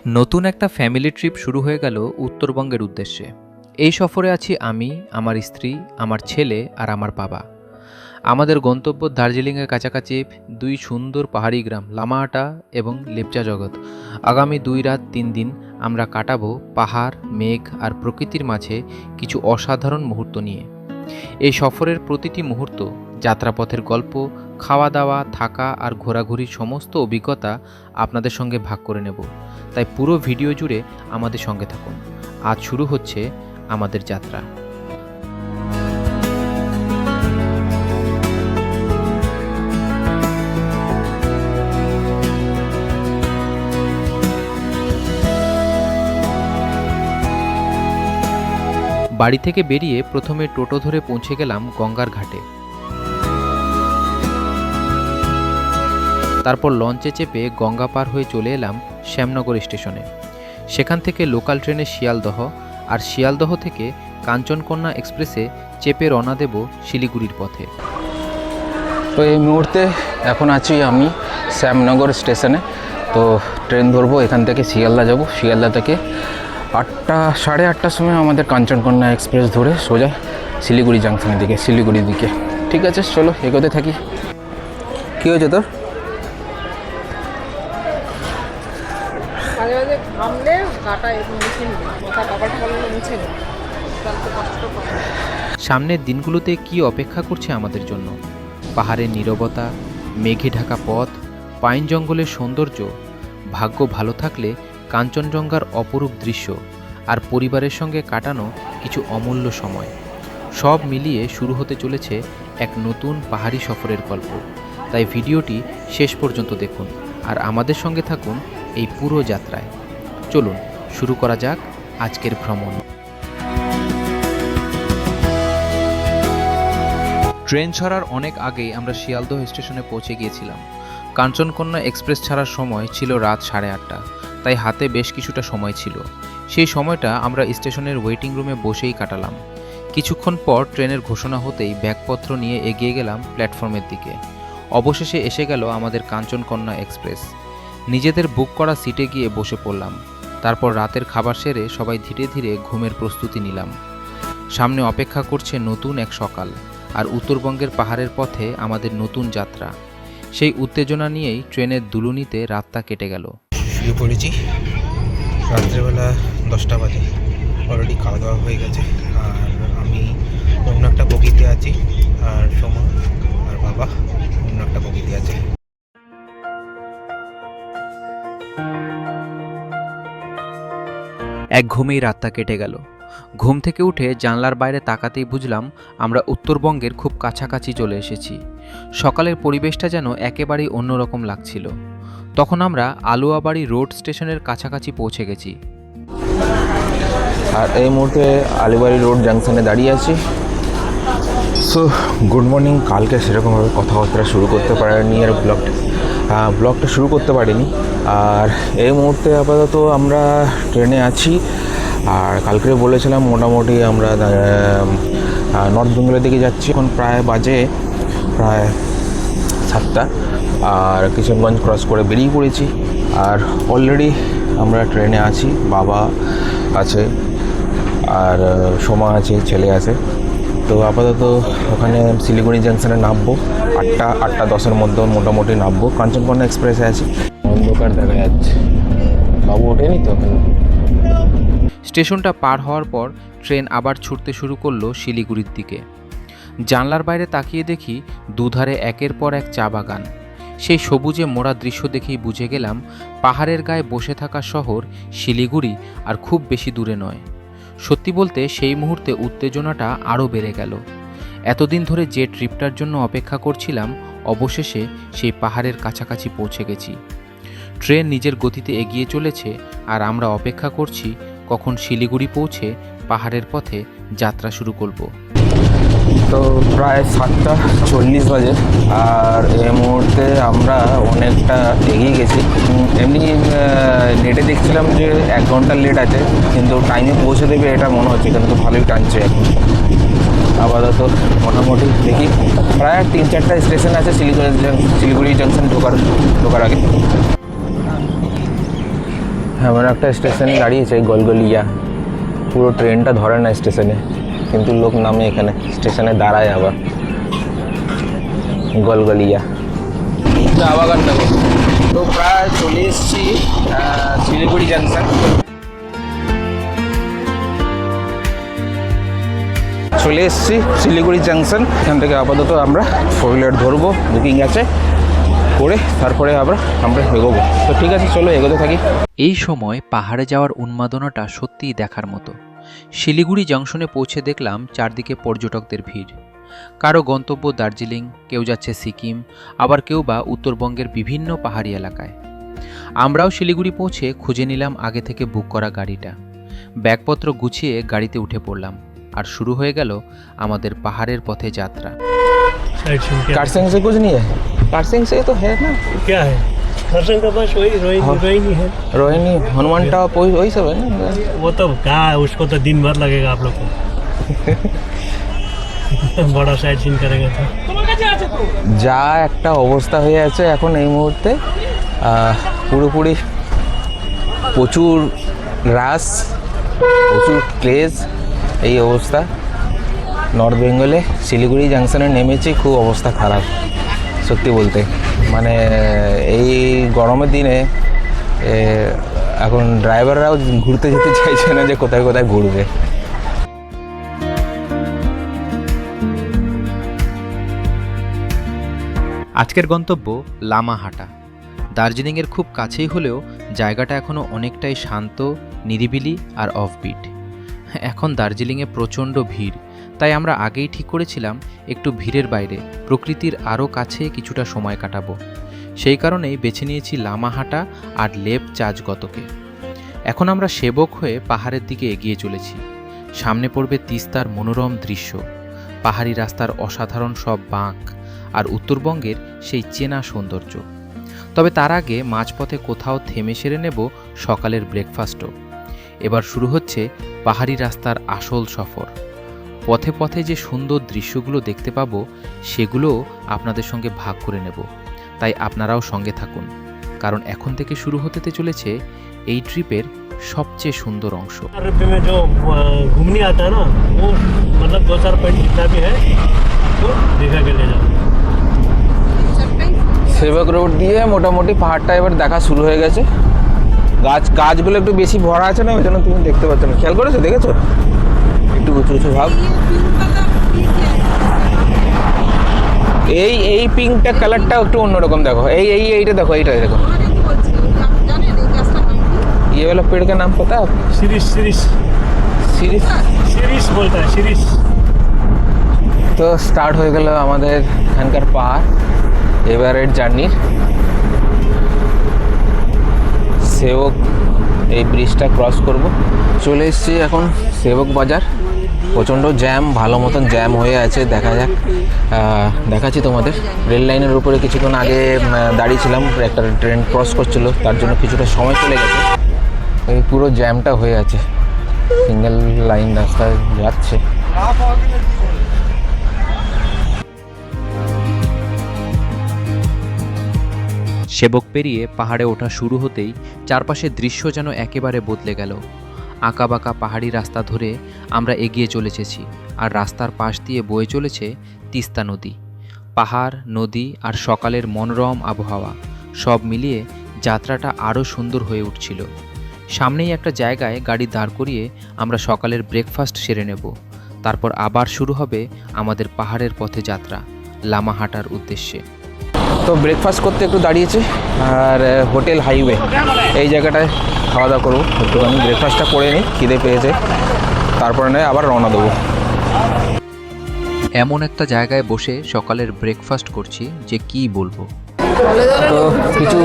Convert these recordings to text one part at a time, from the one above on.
নতুন একটা family trip শুরু হয়ে গেল উত্তরবঙ্গের উদ্দেশ্যে। এই সফরে আছি আমি, আমার স্ত্রী, আমার ছেলে আর আমার বাবা। আমাদের গন্তব্য দার্জিলিংয়ের কাছাকাছি দুই সুন্দর পাহাড়ি গ্রাম লামাহাটা এবং লেপচা জগৎ। আগামী 2 রাত 3 দিন আমরা কাটাবো পাহাড়, মেঘ আর প্রকৃতির মাঝে কিছু অসাধারণ মুহূর্ত নিয়ে। এই সফরের প্রতিটি মুহূর্ত, যাত্রাপথের গল্প, খাওয়া দাওয়া, থাকা আর ঘোরাঘুরির সমস্ত অভিজ্ঞতা আপনাদের সঙ্গে ভাগ করে নেব। তাই পুরো ভিডিও জুড়ে আমাদের সঙ্গে থাকুন। আজ শুরু হচ্ছে আমাদের যাত্রা। বাড়ি থেকে বেরিয়ে প্রথমে টোটো ধরে পৌঁছে গেলাম গঙ্গার ঘাটে। তারপর লঞ্চে চেপে গঙ্গা পার হয়ে চলে এলাম শ্যামনগর স্টেশনে। সেখান থেকে লোকাল ট্রেনে শিয়ালদহ, আর শিয়ালদহ থেকে কাঞ্চনকন্যা এক্সপ্রেসে চেপে রওনা দেব শিলিগুড়ির পথে। তো এই মুহূর্তে এখন আছি আমি শ্যামনগর স্টেশনে। তো ট্রেন ধরবো, এখান থেকে শিয়ালদা যাব। শিয়ালদা থেকে 8:30টার সময় আমাদের কাঞ্চনকন্যা এক্সপ্রেস ধরে সোজা শিলিগুড়ি জাংশনের দিকে, শিলিগুড়ির দিকে। ঠিক আছে, চলো এগোতে থাকি। কী হয়েছে তোর? সামনের দিনগুলোতে কি অপেক্ষা করছে আমাদের জন্য? পাহাড়ের নীরবতা, মেঘে ঢাকা পথ, পাইন জঙ্গলের সৌন্দর্য, ভাগ্য ভালো থাকলে কাঞ্চনজঙ্ঘার অপরূপ দৃশ্য, আর পরিবারের সঙ্গে কাটানো কিছু অমূল্য সময়, সব মিলিয়ে শুরু হতে চলেছে এক নতুন পাহাড়ি সফরের গল্প। তাই ভিডিওটি শেষ পর্যন্ত দেখুন আর আমাদের সঙ্গে থাকুন এই পুরো যাত্রায়। চলুন শুরু করা যাক আজকের ভ্রমণ। ট্রেন ছাড়ার অনেক আগেই আমরা শিয়ালদহ স্টেশনে পৌঁছে গিয়েছিলাম। কাঞ্চনকন্যা এক্সপ্রেস ছাড়ার সময় ছিল রাত 8:30, তাই হাতে বেশ কিছুটা সময় ছিল। সেই সময়টা আমরা স্টেশনের ওয়েটিং রুমে বসেই কাটালাম। কিছুক্ষণ পর ট্রেনের ঘোষণা হতেই ব্যাগপত্র নিয়ে এগিয়ে গেলাম প্ল্যাটফর্মের দিকে। অবশেষে এসে গেল আমাদের কাঞ্চনকন্যা এক্সপ্রেস। নিজেদের বুক করা সিটে গিয়ে বসে পড়লাম। তারপর রাতের খাবার সেরে সবাই ধীরে ধীরে ঘুমের প্রস্তুতি নিলাম। সামনে অপেক্ষা করছে নতুন এক সকাল, আর উত্তরবঙ্গের পাহাড়ের পথে আমাদের নতুন যাত্রা। সেই উত্তেজনা নিয়েই ট্রেনের দুলুনিতে রাতটা কেটে গেল। শুয়ে পড়েছি, রাত্রেবেলা 10টা বাজে। অলরেডি খাওয়া দাওয়া হয়ে গেছে, আর আমি অন্য একটা বগিতে আছি, আর সোমা আর বাবা অন্য একটা বগিতে আছে। এক ঘুমেই রাতটা কেটে গেল। ঘুম থেকে উঠে জানলার বাইরে তাকাতেই বুঝলাম আমরা উত্তরবঙ্গের খুব কাছাকাছি চলে এসেছি। সকালের পরিবেশটা যেন একেবারেই অন্যরকম লাগছিল। তখন আমরা আলুয়াবাড়ি রোড স্টেশনের কাছাকাছি পৌঁছে গেছি। আর এই মুহূর্তে আলুবাড়ি রোড জাংশনে দাঁড়িয়ে আছি। So good morning. কালকে সেরকমভাবে কথাবার্তা শুরু করতে পারিনি, আর ব্লগটা শুরু করতে পারিনি। আর এই মুহূর্তে আপাতত আমরা ট্রেনে আছি। আর কালকে বলেছিলাম মোটামুটি আমরা নর্থ বেঙ্গলের দিকে যাচ্ছি। এখন বাজে প্রায় 7টা, আর কিশনগঞ্জ ক্রস করে বেরিয়ে পড়েছি। আর অলরেডি আমরা ট্রেনে আছি, বাবা আছে আর সোমা আছে, ছেলে আছে। তো আপাতত ওখানে শিলিগুড়ি জাংশনে নামবো। 8:10-এর মধ্যে মোটামুটি নামবো। কাঞ্চনকন্যা এক্সপ্রেসে আছি। অন্ধকার দেখা যাচ্ছে, বাবু ওঠেনি তো ওখানে। স্টেশনটা পার হওয়ার পর ট্রেন আবার ছুটতে শুরু করলো শিলিগুড়ির দিকে। জানলার বাইরে তাকিয়ে দেখি দুধারে একের পর এক চা বাগান। সেই সবুজে মোড়া দৃশ্য দেখেই বুঝে গেলাম পাহাড়ের গায়ে বসে থাকা শহর শিলিগুড়ি আর খুব বেশি দূরে নয়। সত্যি বলতে সেই মুহূর্তে উত্তেজনাটা আরও বেড়ে গেল। এতদিন ধরে যে ট্রিপটার জন্য অপেক্ষা করছিলাম, অবশেষে সেই পাহাড়ের কাছাকাছি পৌঁছে গেছি। ট্রেন নিজের গতিতে এগিয়ে চলেছে, আর আমরা অপেক্ষা করছি কখন শিলিগুড়ি পৌঁছে পাহাড়ের পথে যাত্রা শুরু করব। তো প্রায় 7:40 বাজে, আর এই মুহূর্তে আমরা অনেকটা এগিয়ে গেছি। এমনি নেটে দেখছিলাম যে 1 ঘন্টা লেট আছে, কিন্তু টাইমে পৌঁছে দেবে এটা মনে হচ্ছে, কিন্তু ভালোই টানছে এখন। আপাতত মোটামুটি দেখি প্রায় 3-4টা স্টেশন আছে শিলিগুড়ি জাংশন ঢোকার আগে। এমন একটা স্টেশনে দাঁড়িয়েছে গলগলিয়া, পুরো ট্রেনটা ধরে না স্টেশনে, কিন্তু লোক নামে এখানে স্টেশনে দাঁড়ায় আবার। গলগলিয়া চা বাগান দেখো। তো প্রায় চলে এসেছি শিলিগুড়ি জাংশন। চলে এসেছি শিলিগুড়ি জাংশন। এখান থেকে আপাতত আমরা 4 হুইলার ধরবো, বুকিং আছে করে, তারপরে আমরা এগোবো। তো ঠিক আছে, চলো এগোতে থাকি। এই সময় পাহাড়ে যাওয়ার উন্মাদনাটা সত্যিই দেখার মতো। শিলিগুড়ি জংশনে পৌঁছে দেখলাম চারদিকে পর্যটকদের ভিড়। কারো গন্তব্য দার্জিলিং, কেউ যাচ্ছে সিকিম, আবার কেউ বা উত্তরবঙ্গের বিভিন্ন পাহাড়ি এলাকায়। আমরাও শিলিগুড়ি পৌঁছে খুঁজে নিলাম আগে থেকে বুক করা গাড়িটা। ব্যাগপত্র গুছিয়ে গাড়িতে উঠে পড়লাম, আর শুরু হয়ে গেল আমাদের পাহাড়ের পথে যাত্রা। कारसेंग से कुछ नहीं है? कारसेंग से तो है ना? क्या है कारसेंग का? बस वही रोहिणी है। रोहिणी, हनुमान टॉप, वही सब है ना? वो तो कहाँ है, उसको तो दिन भर लगेगा आप लोग को। बड़ा साइड सीन करेगा तो যা একটা অবস্থা হয়ে আছে এখন এই মুহূর্তে, পুরোপুরি প্রচুর রাশ, প্রচুর ক্লেজ, এই অবস্থা। নর্থ বেঙ্গলে শিলিগুড়ি জাংশনে নেমেছি, খুব অবস্থা খারাপ সত্যি বলতে। মানে এই গরমের দিনে এখন ড্রাইভাররাও ঘুরতে যেতে চাইছে না যে কোথায় কোথায় ঘুরবে। আজকের গন্তব্য লামাহাটা। দার্জিলিংয়ের খুব কাছেই হলেও জায়গাটা এখনও অনেকটাই শান্ত, নিরিবিলি আর অফবিট। এখন দার্জিলিংয়ে প্রচণ্ড ভিড়, তাই আমরা আগেই ঠিক করেছিলাম একটু ভিড়ের বাইরে, প্রকৃতির আরও কাছে কিছুটা সময় কাটাবো। সেই কারণেই বেছে নিয়েছি লামাহাটা আর লেপ চাজগতকে। এখন আমরা সেবক হয়ে পাহাড়ের দিকে এগিয়ে চলেছি। সামনে পড়বে তিস্তার মনোরম দৃশ্য, পাহাড়ি রাস্তার অসাধারণ সব বাঁক, আর উত্তরবঙ্গের সেই চেনা সৌন্দর্য। তবে তার আগে মাঝপথে কোথাও থেমে সেরে নেব সকালের ব্রেকফাস্টও। এবার শুরু হচ্ছে পাহাড়ি রাস্তার আসল সফর। পথে পথে যে সুন্দর দৃশ্যগুলো দেখতে পাবো সেগুলোও আপনাদের সঙ্গে ভাগ করে নেব, তাই আপনারাও সঙ্গে থাকুন, কারণ এখন থেকে শুরু হতে চলেছে এই ট্রিপের সবচেয়ে সুন্দর অংশ। रुपये में जो घूमने आता है ना, वो मतलब 2-4 पॉइंट जितना भी है तो दिखा के ले जाओ। সেবক রোড দিয়ে মোটামুটি পাহাড়টা এবার দেখা শুরু হয়ে গেছে। গাছগুলো একটু বেশি ভরা আছে না, ওই জন্য তুমি দেখতে পাচ্ছ না। খেয়াল করেছো, দেখেছো একটু উঁচু উঁচু ভাব। এই পিঙ্কটা কালারটা একটু অন্যরকম, দেখো এইটা দেখো, এইটা দেখো। ये वाला पेड़ का नाम पता है आपको? शिरीष शिरीष सीरीज शिरीष बोलता है, शिरीष। তো স্টার্ট হয়ে গেল আমাদের এখানকার পাহাড় এবারের জার্নির। সেবক এই ব্রিজটা ক্রস করব। চলে এসেছি এখন সেবক বাজার। প্রচণ্ড জ্যাম, ভালো মতন জ্যাম হয়ে আছে। দেখা যাক, দেখাচ্ছি তোমাদের। রেল লাইনের উপরে কিছুক্ষণ আগে দাঁড়িয়েছিলাম, একটা ট্রেন ক্রস করছিল, তার জন্য কিছুটা সময় চলে গেছে। এই পুরো জ্যামটা হয়ে আছে, সিঙ্গেল লাইন রাস্তায় যাচ্ছে। সেবক পেরিয়ে পাহাড়ে ওঠা শুরু হতেই চারপাশের দৃশ্য যেন একেবারে বদলে গেল। আঁকাবাঁকা পাহাড়ি রাস্তা ধরে আমরা এগিয়ে চলেছি, আর রাস্তার পাশ দিয়ে বয়ে চলেছে তিস্তা নদী। পাহাড়, নদী আর সকালের মনোরম আবহাওয়া সব মিলিয়ে যাত্রাটা আরও সুন্দর হয়ে উঠছিল। সামনেই একটা জায়গায় গাড়ি দাঁড় করিয়ে আমরা সকালের ব্রেকফাস্ট সেরে নেব। তারপর আবার শুরু হবে আমাদের পাহাড়ের পথে যাত্রা লামাহাটার উদ্দেশ্যে। তো ব্রেকফাস্ট করতে একটু দাঁড়িয়েছি, আর হোটেল হাইওয়ে এই জায়গাটায় খাওয়া দাওয়া করবো। একটুখানি ব্রেকফাস্টটা করে নিই, খিদে পেয়েছে, তারপরে নয় আবার রওনা দেবো। এমন একটা জায়গায় বসে সকালের ব্রেকফাস্ট করছি যে কি বলবো। তো কিছু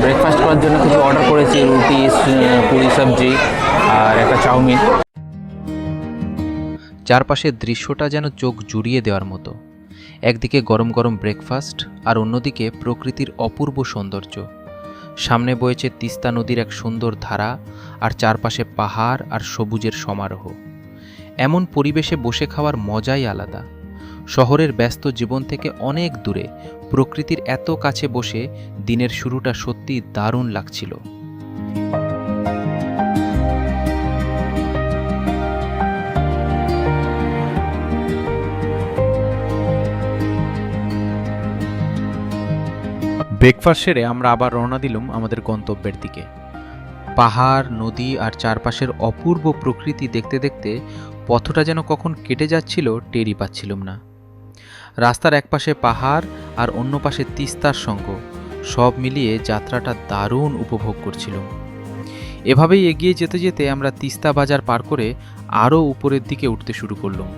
ব্রেকফাস্ট করার জন্য কিছু অর্ডার করেছি, রুটি, পুরি সবজি আর একটা চাউমিন। চারপাশের দৃশ্যটা যেন চোখ জুড়িয়ে দেওয়ার মতো। একদিকে গরম গরম ব্রেকফাস্ট, আর অন্যদিকে প্রকৃতির অপূর্ব সৌন্দর্য। সামনে বয়েছে তিস্তা নদীর এক সুন্দর ধারা, আর চারপাশে পাহাড় আর সবুজের সমারোহ। এমন পরিবেশে বসে খাওয়ার মজাই আলাদা। শহরের ব্যস্ত জীবন থেকে অনেক দূরে প্রকৃতির এত কাছে বসে দিনের শুরুটা সত্যি দারুণ লাগছিল। ব্রেকফাস্ট সেরে আমরা আবার রওনা দিলাম আমাদের গন্তব্যের দিকে। পাহাড়, নদী আর চারপাশের অপূর্ব প্রকৃতি দেখতে দেখতে পথটা যেন কখন কেটে যাচ্ছিল টেরই পাচ্ছিলাম না। রাস্তার একপাশে পাহাড় আর অন্য পাশে তিস্তার সঙ্গ, সব মিলিয়ে যাত্রাটা দারুণ উপভোগ করছিলাম। এভাবেই এগিয়ে যেতে যেতে আমরা তিস্তা বাজার পার করে আরও উপরের দিকে উঠতে শুরু করলাম।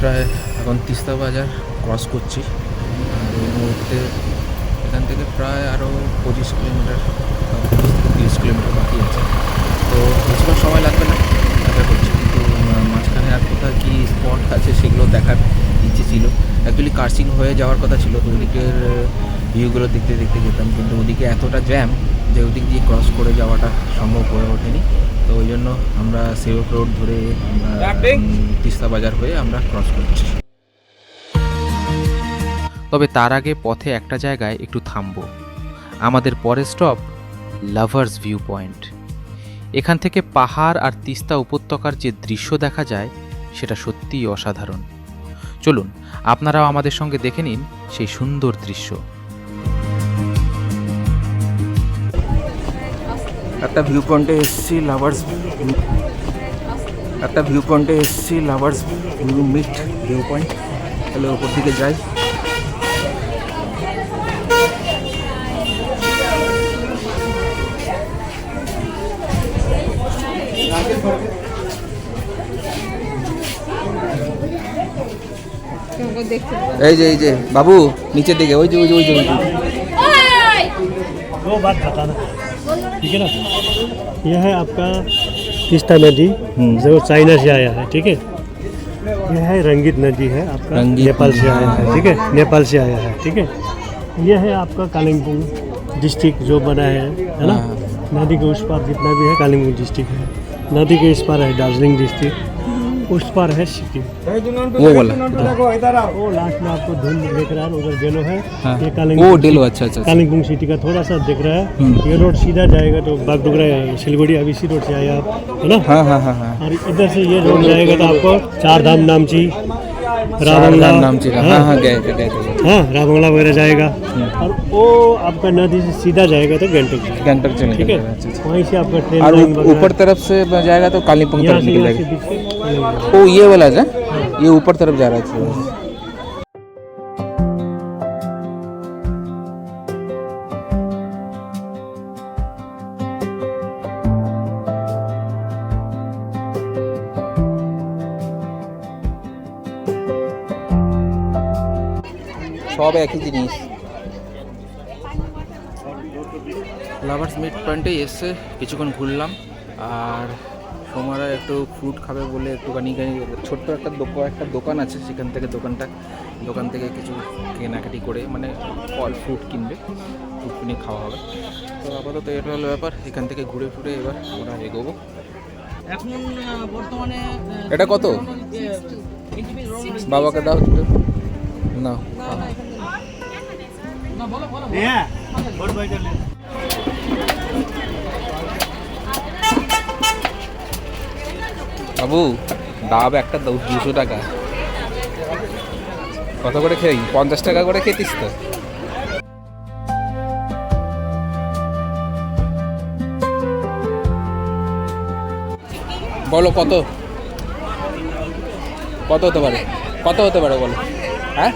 প্রায় এখন তিস্তা বাজার ক্রস করছি। এই মুহূর্তে এখান থেকে প্রায় আরও 25 কিলোমিটার 30 কিলোমিটার বাকি আছে, তো বেশিক্ষণ সময় লাগবে না আশা করছি। কিন্তু মাঝখানে আর কোথাও কী স্পট আছে সেগুলো দেখার ইচ্ছে ছিল। অ্যাকচুয়ালি কার্সিং হয়ে যাওয়ার কথা ছিল, তো ওদিকের ভিউগুলো দেখতে দেখতে যেতাম, কিন্তু ওদিকে এতটা জ্যাম যে ওদিক দিয়ে ক্রস করে যাওয়াটা সম্ভব হয়ে ওঠেনি। তো ওই জন্য আমরা সেবক রোড ধরে তিস্তা বাজার হয়ে আমরা ক্রস করছি। তবে তার আগে পথে একটা জায়গায় একটু থামবো। আমাদের পরের স্টপ লাভার্স ভিউ পয়েন্ট। এখান থেকে পাহাড় আর তিস্তা উপত্যকার যে দৃশ্য দেখা যায় সেটা সত্যিই অসাধারণ। চলুন আপনারাও আমাদের সঙ্গে দেখে নিন সেই সুন্দর দৃশ্য। একটা ভিউ পয়েন্টে এসেছি lovers view meet view point. তাহলে ওপর দিকে যাই। এই যে বাবু নিচের दिखे ওই যে वो बात बताना, ठीक है ना। यह है आपका तीस्ता नदी जो चाइना से आया है, ठीक है। यह है रंगीत नदी है आपका, नेपाल से आया है, ठीक है, नेपाल से आया है, ठीक है। यह है आपका कालिम्पोंग डिस्ट्रिक्ट जो बना है ना। नदी के उस पार जितना भी है कालिम्पोंग डिस्ट्रिक्ट है, नदी के इस पार है दार्जिलिंग डिस्ट्रिक्ट, उस पार है सिक्किम। वो वाला वो लास्ट में आपको धुंध दिख रहा है, उधर डेलो है। हाँ। ये वो डेलो, अच्छा कालिम्पोंग सिटी का थोड़ा सा दिख रहा है। ये रोड सीधा जाएगा तो बागडोगरा सिलगुड़ी अब इसी रोड से आया आप, है ना। हाँ। और इधर से ये रोड जाएगा तो आपको चार धाम नामची, रावंगला नामची का, हाँ गए हाँ रावंगला वगैरह जाएगा। और वो आपका नदी से सीधा जाएगा तो गंटक चले, ठीक है। वहीं से आपका ट्रेन और ऊपर तरफ से जाएगा तो कालिम्पोंग तरफ निकल जाएगा। ओ ये वाला है, ये ऊपर तरफ जा रहा है। সব একই জিনিস। লাভার্স মিট পয়েন্টে এসে কিছুক্ষণ ঘুরলাম, আর সোমারা একটু ফ্রুট খাবে বলে একটুখানি ছোট্ট একটা দোকান আছে, সেখান থেকে দোকান থেকে কিছু কেনাকাটি করে মানে ফল ফ্রুট কিনবে, ফ্রুট কিনে খাওয়া হবে। তো আপাতত এটা হলো ব্যাপার। এখান থেকে ঘুরে ফিরে এবার আমরা এগোবো। এখন বর্তমানে এটা কত বাবাকে দাও না। বাবু ডাব একটা 200 টাকা। কত করে খেয়ে 50 টাকা করে খেতিস তো। বলো কত হতে পারে বলো। হ্যাঁ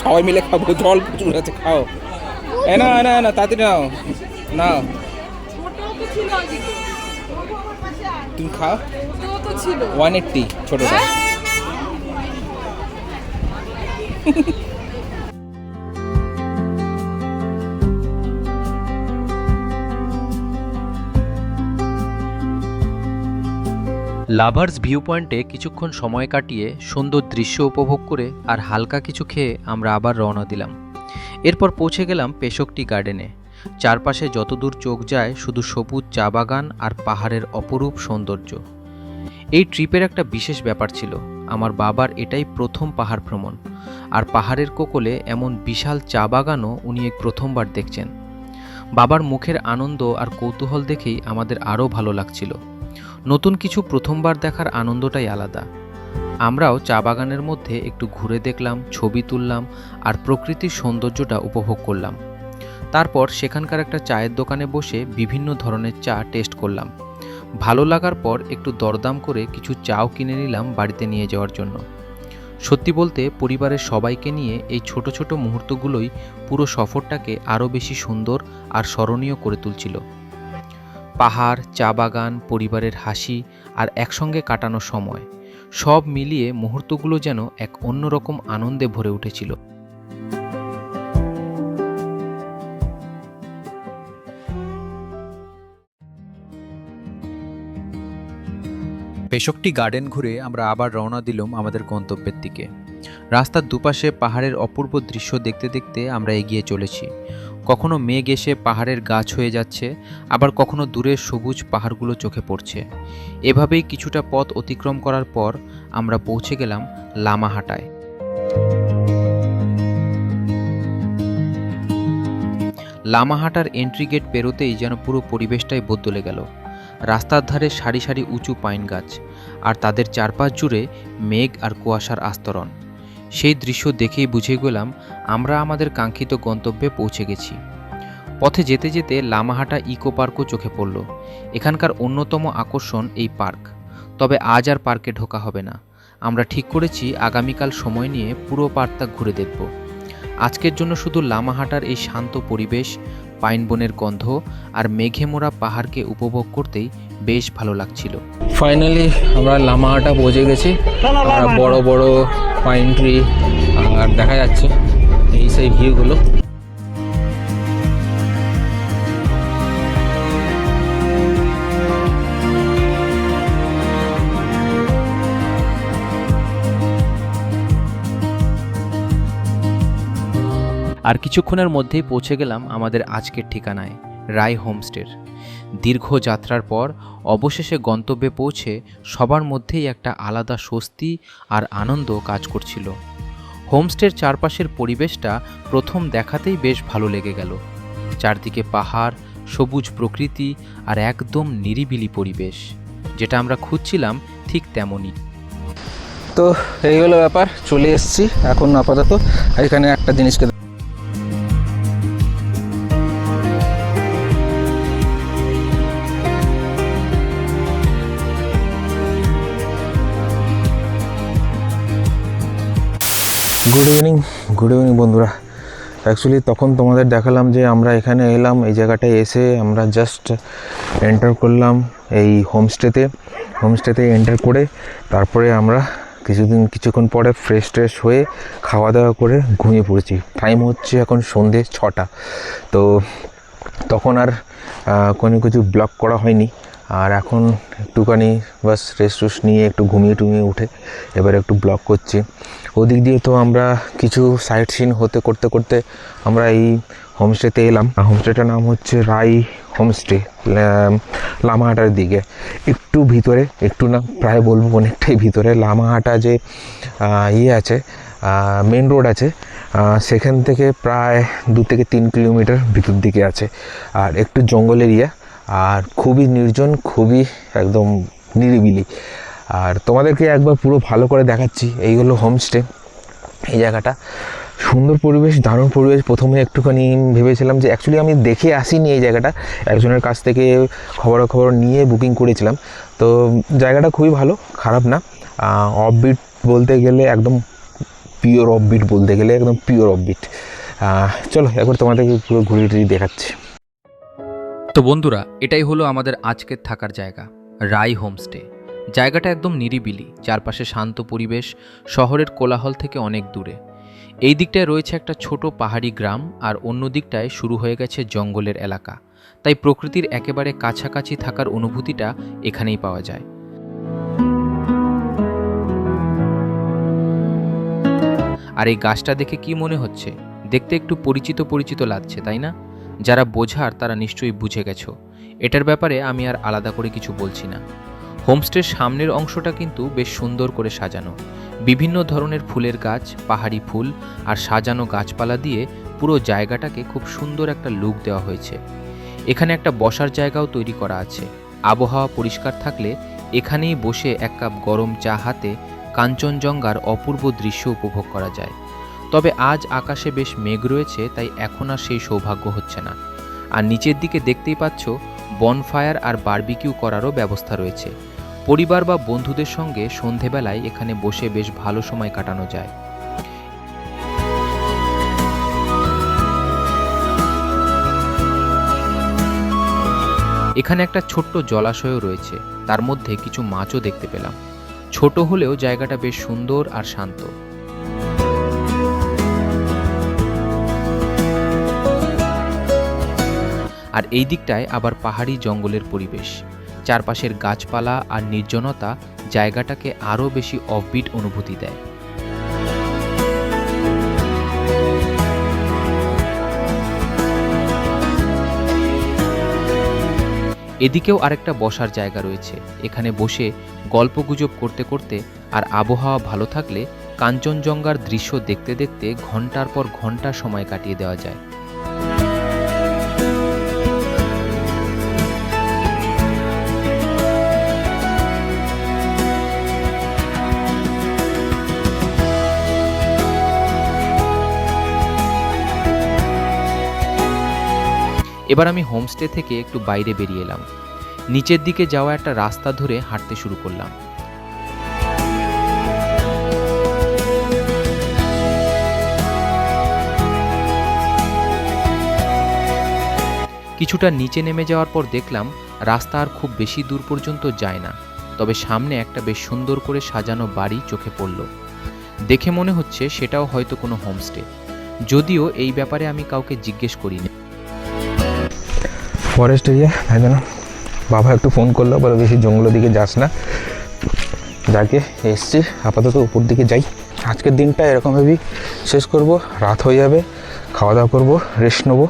সবাই মিলে খাবো, জল প্রচুর আছে, খাও। না তাড়াতাড়ি নাও তুমি খাও। 180 ছোটটা। লাভার্স ভিউ পয়েন্টে কিছুক্ষণ সময় কাটিয়ে সুন্দর দৃশ্য উপভোগ করে আর হালকা কিছু খেয়ে আমরা আবার রওনা দিলাম। এরপর পৌঁছে গেলাম পেশকটি গার্ডেনে। চারপাশে যতদূর চোখ যায় শুধু সবুজ চা বাগান আর পাহাড়ের অপরূপ সৌন্দর্য। এই ট্রিপের একটা বিশেষ ব্যাপার ছিল, আমার বাবার এটাই প্রথম পাহাড় ভ্রমণ, আর পাহাড়ের কোকলে এমন বিশাল চা বাগানও উনি এই প্রথমবার দেখছেন। বাবার মুখের আনন্দ আর কৌতূহল দেখেই আমাদের আরও ভালো লাগছিল। নতুন কিছু প্রথমবার দেখার আনন্দটাই আলাদা। আমরাও চা বাগানের মধ্যে একটু ঘুরে দেখলাম, ছবি তুললাম আর প্রকৃতির সৌন্দর্যটা উপভোগ করলাম। তারপর সেখানকার একটা চায়ের দোকানে বসে বিভিন্ন ধরনের চা টেস্ট করলাম। ভালো লাগার পর একটু দরদাম করে কিছু চাও কিনে নিলাম বাড়িতে নিয়ে যাওয়ার জন্য। সত্যি বলতে পরিবারের সবাইকে নিয়ে এই ছোট ছোট মুহূর্তগুলোই পুরো সফরটাকে আরও বেশি সুন্দর আর স্মরণীয় করে তুলছিল। পাহাড়, চা বাগান, পরিবারের হাসি আর একসঙ্গে কাটানো সময় সব মিলিয়ে মুহূর্তগুলো যেন এক অন্যরকম আনন্দে ভরে উঠেছিল। পেশকটি গার্ডেন ঘুরে আমরা আবার রওনা দিলাম আমাদের গন্তব্যের দিকে। রাস্তার দুপাশে পাহাড়ের অপূর্ব দৃশ্য দেখতে দেখতে আমরা এগিয়ে চলেছি। কখনো মেঘ এসে পাহাড়ের গাছ হয়ে যাচ্ছে, আবার কখনো দূরের সবুজ পাহাড়গুলো চোখে পড়ছে। এভাবেই কিছুটা পথ অতিক্রম করার পর আমরা পৌঁছে গেলাম লামাহাটায়। লামাহাটার এন্ট্রি গেট পেরোতেই যেন পুরো পরিবেশটাই বদলে গেল। রাস্তার ধারে সারি সারি উঁচু পাইন গাছ, আর তাদের চারপাশ জুড়ে মেঘ আর কুয়াশার আস্তরণ। সেই দৃশ্য দেখেই বুঝে গেলাম আমরা আমাদের কাঙ্ক্ষিত গন্তব্যে পৌঁছে গেছি। পথে যেতে যেতে লামাহাটা ইকো পার্কও চোখে পড়ল। এখানকার অন্যতম আকর্ষণ এই পার্ক। তবে আজ আর পার্কে ঢোকা হবে না। আমরা ঠিক করেছি আগামীকাল সময় নিয়ে পুরো পার্কটা ঘুরে দেখব। আজকের জন্য শুধু লামাহাটার এই শান্ত পরিবেশ, পাইন বনের গন্ধ আর মেঘে মোড়া পাহাড়কে উপভোগ করতেই বেশ ভালো লাগছিল। ফাইনালি আমরা লামাহাটা পৌঁছে গেছি। আর বড় বড় পাইন ট্রি আর দেখা যাচ্ছে এই সেই ভিউগুলো। আর কিছুক্ষণের মধ্যেই পৌঁছে গেলাম আমাদের আজকের ঠিকানায়, রায় হোমস্টের। দীর্ঘ যাত্রার পর অবশেষে গন্তব্যে পৌঁছে সবার মধ্যেই একটা আলাদা স্বস্তি আর আনন্দ কাজ করছিল। হোমস্টের চারপাশের পরিবেশটা প্রথম দেখাতেই বেশ ভালো লেগে গেল। চারদিকে পাহাড়, সবুজ প্রকৃতি আর একদম নিরিবিলি পরিবেশ, যেটা আমরা খুঁজছিলাম ঠিক তেমনই। তো এই হলো ব্যাপার, চলে এসেছি এখন। আপাতত এখানে একটা জিনিসকে গুড ইভিনিং বন্ধুরা। অ্যাকচুয়ালি তখন তোমাদের দেখালাম যে আমরা এখানে এলাম, এই জায়গাটায় এসে আমরা জাস্ট এন্টার করলাম এই হোমস্টেতে এন্টার করে তারপরে আমরা কিছুক্ষণ পরে ফ্রেশ হয়ে খাওয়া দাওয়া করে ঘুমিয়ে পড়েছি। টাইম হচ্ছে এখন সন্ধ্যে 6টা। তো তখন আর কোনো কিছু ব্লগ করা হয়নি। আর এখন একটুখানি বাস রেস্ট নিয়ে একটু ঘুমিয়ে উঠে এবার একটু ব্লগ করছি। ওদিক দিয়ে তো আমরা কিছু সাইট সিন করতে করতে আমরা এই হোমস্টেতে এলাম। হোমস্টেটার নাম হচ্ছে রায় হোমস্টে, লামাহাটার দিকে একটু ভিতরে, একটু না প্রায় বলবো অনেকটাই ভিতরে। লামাহাটা যে আছে মেন রোড আছে, সেখান থেকে প্রায় 2 থেকে 3 কিলোমিটার ভিতর দিকে আছে। আর একটু জঙ্গল এরিয়া, আর খুবই নির্জন, খুবই একদম নিরিবিলি। আর তোমাদেরকে একবার পুরো ভালো করে দেখাচ্ছি। এই হলো হোমস্টে। এই জায়গাটা সুন্দর পরিবেশ, দারুণ পরিবেশ। প্রথমে একটুখানি ভেবেছিলাম যে অ্যাকচুয়ালি আমি দেখে আসিনি এই জায়গাটা, একজনের কাছ থেকে খবর নিয়ে বুকিং করেছিলাম। তো জায়গাটা খুবই ভালো, খারাপ না। অফবিট বলতে গেলে একদম পিওর অফবিট, চলো একবার তোমাদেরকে পুরো ঘুরিয়ে দেখাচ্ছি। তো বন্ধুরা, এটাই হলো আমাদের আজকের থাকার জায়গা, রায় হোমস্টে। জায়গাটা একদম নিরিবিলি, চারপাশে শান্ত পরিবেশ, শহরের কোলাহল থেকে অনেক দূরে। এই দিকটায় রয়েছে একটা ছোট পাহাড়ি গ্রাম, আর অন্য দিকটায় শুরু হয়ে গেছে জঙ্গলের এলাকা। তাই প্রকৃতির একেবারে কাছাকাছি থাকার অনুভূতিটা এখানেই পাওয়া যায়। আর এই গাছটা দেখে কি মনে হচ্ছে? দেখতে একটু পরিচিত লাগছে, তাই না? যারা বোঝার তারা নিশ্চয়ই বুঝে গেছো। এটার ব্যাপারে আমি আর আলাদা করে কিছু বলছি না। হোমস্টের সামনের অংশটা কিন্তু বেশ সুন্দর করে সাজানো। বিভিন্ন ধরনের ফুলের গাছ, পাহাড়ি ফুল আর সাজানো গাছপালা দিয়ে পুরো জায়গাটাকে খুব সুন্দর একটা লুক দেওয়া হয়েছে। এখানে একটা বসার জায়গাও তৈরি করা আছে। আবহাওয়া পরিষ্কার থাকলে এখানেই বসে 1 কাপ গরম চা হাতে কাঞ্চনজঙ্ঘার অপূর্ব দৃশ্য উপভোগ করা যায়। তবে আজ আকাশে বেশ মেঘ রয়েছে, তাই এখন আর সেই সৌভাগ্য হচ্ছে না। আর নিচের দিকে দেখতেই পাচ্ছ বনফায়ার আর বারবিকিউ করারও ব্যবস্থা রয়েছে। পরিবার বা বন্ধুদের সঙ্গে সন্ধেবেলায় এখানে বসে বেশ ভালো সময় কাটানো যায়। এখানে একটা ছোট্ট জলাশয়ও রয়েছে, তার মধ্যে কিছু মাছও দেখতে পেলাম। ছোট হলেও জায়গাটা বেশ সুন্দর আর শান্ত। আর এই দিকটায় আবার পাহাড়ি জঙ্গলের পরিবেশ, চারপাশের গাছপালা আর নির্জনতা জায়গাটাকে আরও বেশি অফবিট অনুভূতি দেয়। এদিকেও আরেকটা বসার জায়গা রয়েছে, এখানে বসে গল্পগুজব করতে করতে আর আবহাওয়া ভালো থাকলে কাঞ্চনজঙ্ঘার দৃশ্য দেখতে দেখতে ঘন্টার পর ঘন্টা সময় কাটিয়ে দেওয়া যায়। এবার আমি হোমস্টে থেকে একটু বাইরে বেরিয়ে এলাম। নিচের দিকে যাওয়া একটা রাস্তা ধরে হাঁটতে শুরু করলাম। কিছুটা নিচে নেমে যাওয়ার পর দেখলাম রাস্তা আর খুব বেশি দূর পর্যন্ত যায় না, তবে সামনে একটা বেশ সুন্দর করে সাজানো বাড়ি চোখে পড়ল। দেখে মনে হচ্ছে সেটাও হয়তো কোনো হোমস্টে, যদিও এই ব্যাপারে আমি কাউকে জিজ্ঞেস করিনি। ফরেস্ট এরিয়া, তাই জন্য বাবা একটু ফোন করলো, বলে বেশি জঙ্গলের দিকে যাস না। যাকে এসছি আপাতত উপর দিকে যাই। আজকের দিনটা এরকমভাবেই শেষ করব, রাত হয়ে যাবে, খাওয়া দাওয়া করবো, রেস্ট নেবো।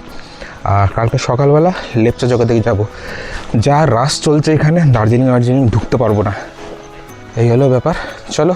আর কালকে সকালবেলা লেপচা জগা দিকে যাবো। যা রাশ চলছে এখানে, দার্জিলিং ঢুকতে পারবো না, এই হলো ব্যাপার। চলো।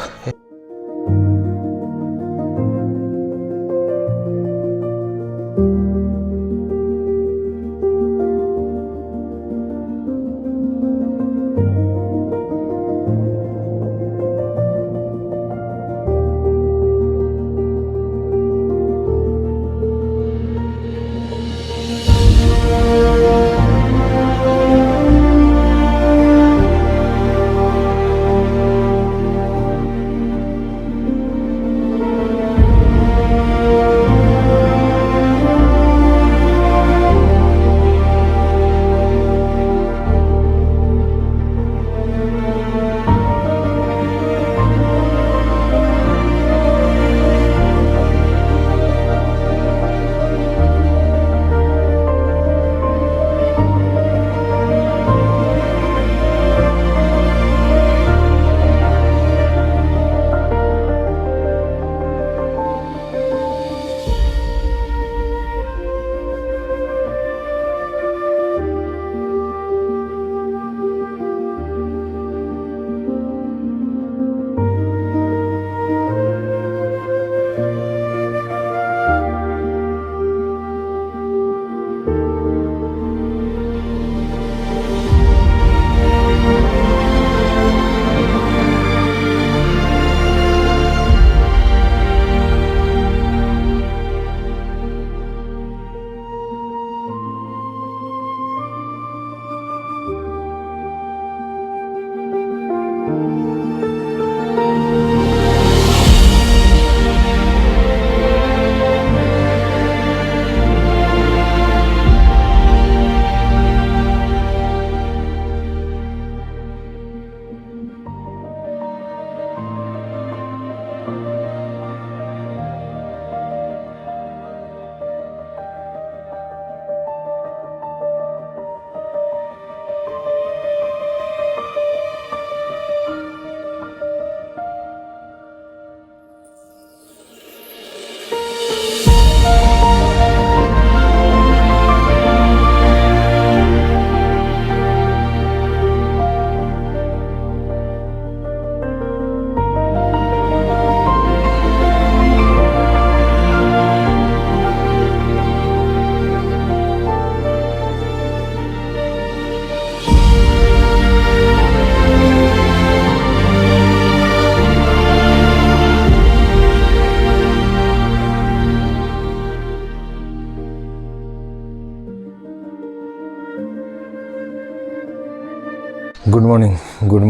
Good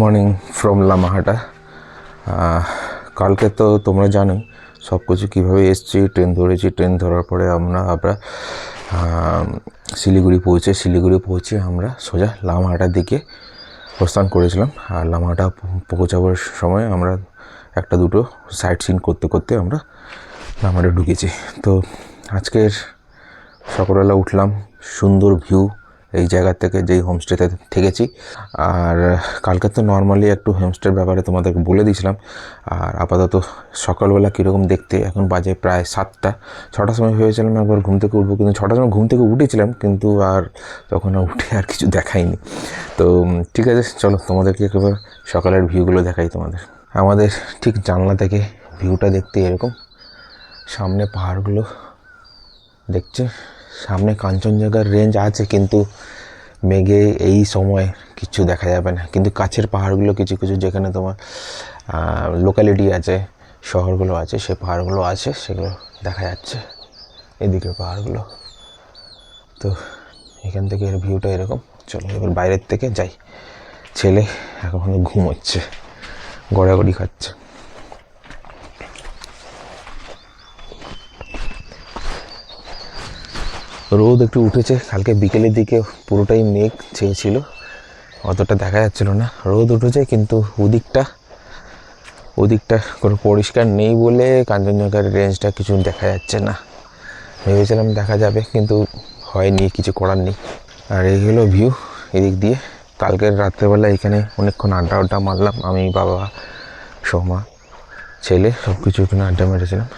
morning from Lamahatta. কালকে তো তোমরা জানো সব কিছু কীভাবে এসছি, ট্রেন ধরেছি, ট্রেন ধরার পরে আমরা শিলিগুড়ি পৌঁছে আমরা সোজা লামাহাটার দিকে প্রস্থান করেছিলাম। আর লামাহাটা পৌঁছাবার সময় আমরা একটা দুটো সাইট সিন করতে করতে আমরা লামাহাটা ঢুকেছি। তো আজকের সকালবেলা উঠলাম, সুন্দর ভিউ এই জায়গা থেকে, যেই হোমস্টেতে থেকেছি। আর কালকে তো নর্মালি একটু হোমস্টের ব্যাপারে তোমাদেরকে বলে দিয়েছিলাম। আর আপাতত সকালবেলা কীরকম দেখতে, এখন বাজে প্রায় 7টা। 6টার সময় ভেবেছিলাম একবার ঘুম থেকে উঠবো, কিন্তু 6টার সময় ঘুম থেকে উঠেছিলাম, কিন্তু আর তখন উঠে আর কিছু দেখাইনি। তো ঠিক আছে, চলো তোমাদেরকে একবার সকালের ভিউগুলো দেখাই তোমাদের। আমাদের ঠিক জানলা থেকে ভিউটা দেখতে এরকম, সামনে পাহাড়গুলো দেখছে, সামনে কাঞ্চনজঙ্ঘার রেঞ্জ আছে, কিন্তু মেঘে এই সময় কিছু দেখা যাবে না। কিন্তু কাছের পাহাড়গুলো কিছু কিছু যেখানে তোমার লোকালিটি আছে, শহরগুলো আছে, সে পাহাড়গুলো আছে, সেগুলো দেখা যাচ্ছে, এদিকের পাহাড়গুলো। তো এখান থেকে এর ভিউটা এরকম। চলো এবার বাইরের থেকে যাই। ছেলে এখন ঘুমোচ্ছে, গড়াগড়ি খাচ্ছে। রোদ একটু উঠেছে, কালকে বিকেলের দিকে পুরোটাই মেঘ ছেয়েছিল, অতটা দেখা যাচ্ছিল না। রোদ উঠেছে, কিন্তু ওদিকটা কোনো পরিষ্কার নেই বলে কাঞ্চনজঙ্ঘার রেঞ্জটা কিছু দেখা যাচ্ছে না। ভেবেছিলাম দেখা যাবে, কিন্তু হয়নি, কিছু করার নেই। আর এই হলো ভিউ এদিক দিয়ে। কালকের রাত্রেবেলা এখানে অনেকক্ষণ আড্ডা মারলাম, আমি, বাবা, সোমা, ছেলে, সব কিছু এখানে আড্ডা মেরেছিলাম।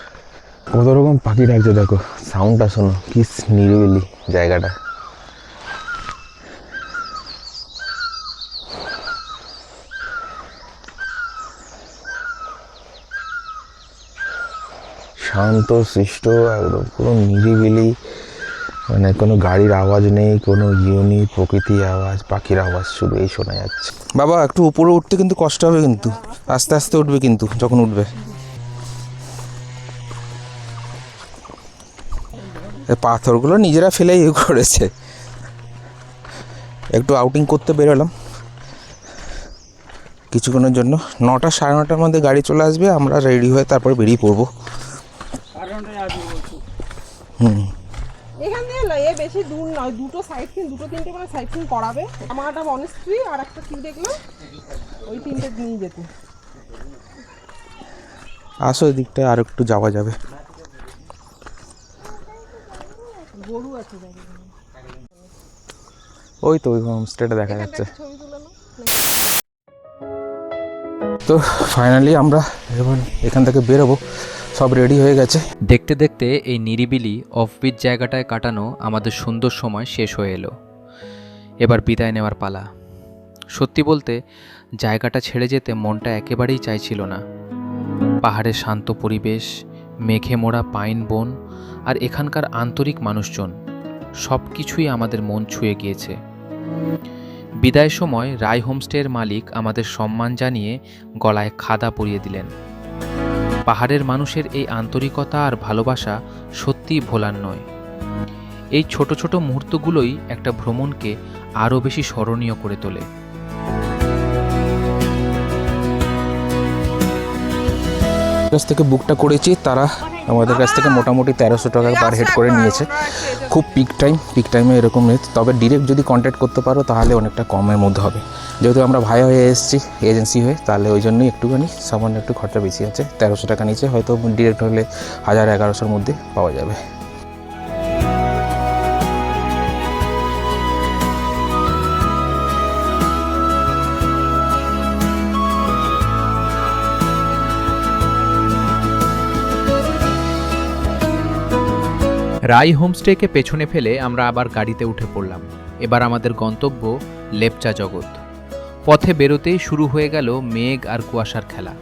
কত রকম পাখি ডাকছে দেখো, সাউন্ডটা শোনো, কি নিরিবিলি জায়গাটা। শান্ত শিষ্ট একদম, পুরো নিরিবিলি, মানে কোনো গাড়ির আওয়াজ নেই, কোনো নেই, প্রকৃতির আওয়াজ, পাখির আওয়াজ শুধু এই শোনা যাচ্ছে। বাবা একটু উপরে উঠতে কিন্তু কষ্ট হবে, কিন্তু আস্তে আস্তে উঠবে, কিন্তু যখন উঠবে। পাথরগুলো নিজেরা ফেলে করেছে। একটু আউটিং করতে বেরোলাম কিছুক্ষণের জন্য। 9টা সাড়ে 9টার মধ্যে গাড়ি চলে আসবে, আমরা রেডি হয়ে তারপর বেরিয়ে পড়বো। এখান দিয়ে না, এ বেশি দূর নয়, দুটো তিনটে করে সাইড সিন করাবে। আমার একটা মনেস্ট্রি আর একটা কি দেখলাম, ওই তিনটে নিয়ে যেতে। আসো এদিকটা আর একটু যাওয়া যাবে। গরু আছে, ওই তো ওই হোমস্টেটা দেখা যাচ্ছে। ছবি তুলে নাও। তো ফাইনালি আমরা এবার এখান থেকে বেরোবো, সব রেডি হয়ে গেছে। দেখতে দেখতে এই নিরিবিলি অফবিট জায়গাটায় কাটানো আমাদের সুন্দর সময় শেষ হয়ে এলো। এবার বিদায় নেওয়ার পালা। সত্যি বলতে জায়গাটা ছেড়ে যেতে মনটা একেবারেই চাইছিল না। পাহাড়ের শান্ত পরিবেশ, মেঘে মোড়া পাইন বন আর এখানকার আন্তরিক মানুষজন, সব কিছুই আমাদের মন ছুঁয়ে গিয়েছে। বিদায় সময় রায় হোমস্টের মালিক আমাদের সম্মান জানিয়ে গলায় খাদা পরিয়ে দিলেন। পাহাড়ের মানুষের এই আন্তরিকতা আর ভালোবাসা সত্যিই ভোলার নয়। এই ছোট ছোট মুহূর্তগুলোই একটা ভ্রমণকে আরও বেশি স্মরণীয় করে তোলে। কাছ থেকে বুকটা করেছি, তারা আমাদের কাছ থেকে মোটামুটি 1300 টাকা পার হেড করে নিয়েছে। খুব পিক টাইমে এরকম নেই, তবে ডিরেক্ট যদি কন্ট্যাক্ট করতে পারো তাহলে অনেকটা কমের মধ্যে হবে। যেহেতু আমরা ভাইয়া হয়ে এসেছি এজেন্সি হয়ে, তাহলে ওই জন্যই একটুখানি সামান্য একটু খরচা বেশি আছে। 1300 টাকা নিচে, হয়তো ডিরেক্ট হলে 1000-1100-র মধ্যে পাওয়া যাবে। রাই হোমস্টেকে পেছনে ফেলে আমরা আবার গাড়িতে উঠে পড়লাম। এবার আমাদের গন্তব্য লেপচা জগৎ। পথে বেরোতেই শুরু হয়ে গেল মেঘ আর কুয়াশার খেলা।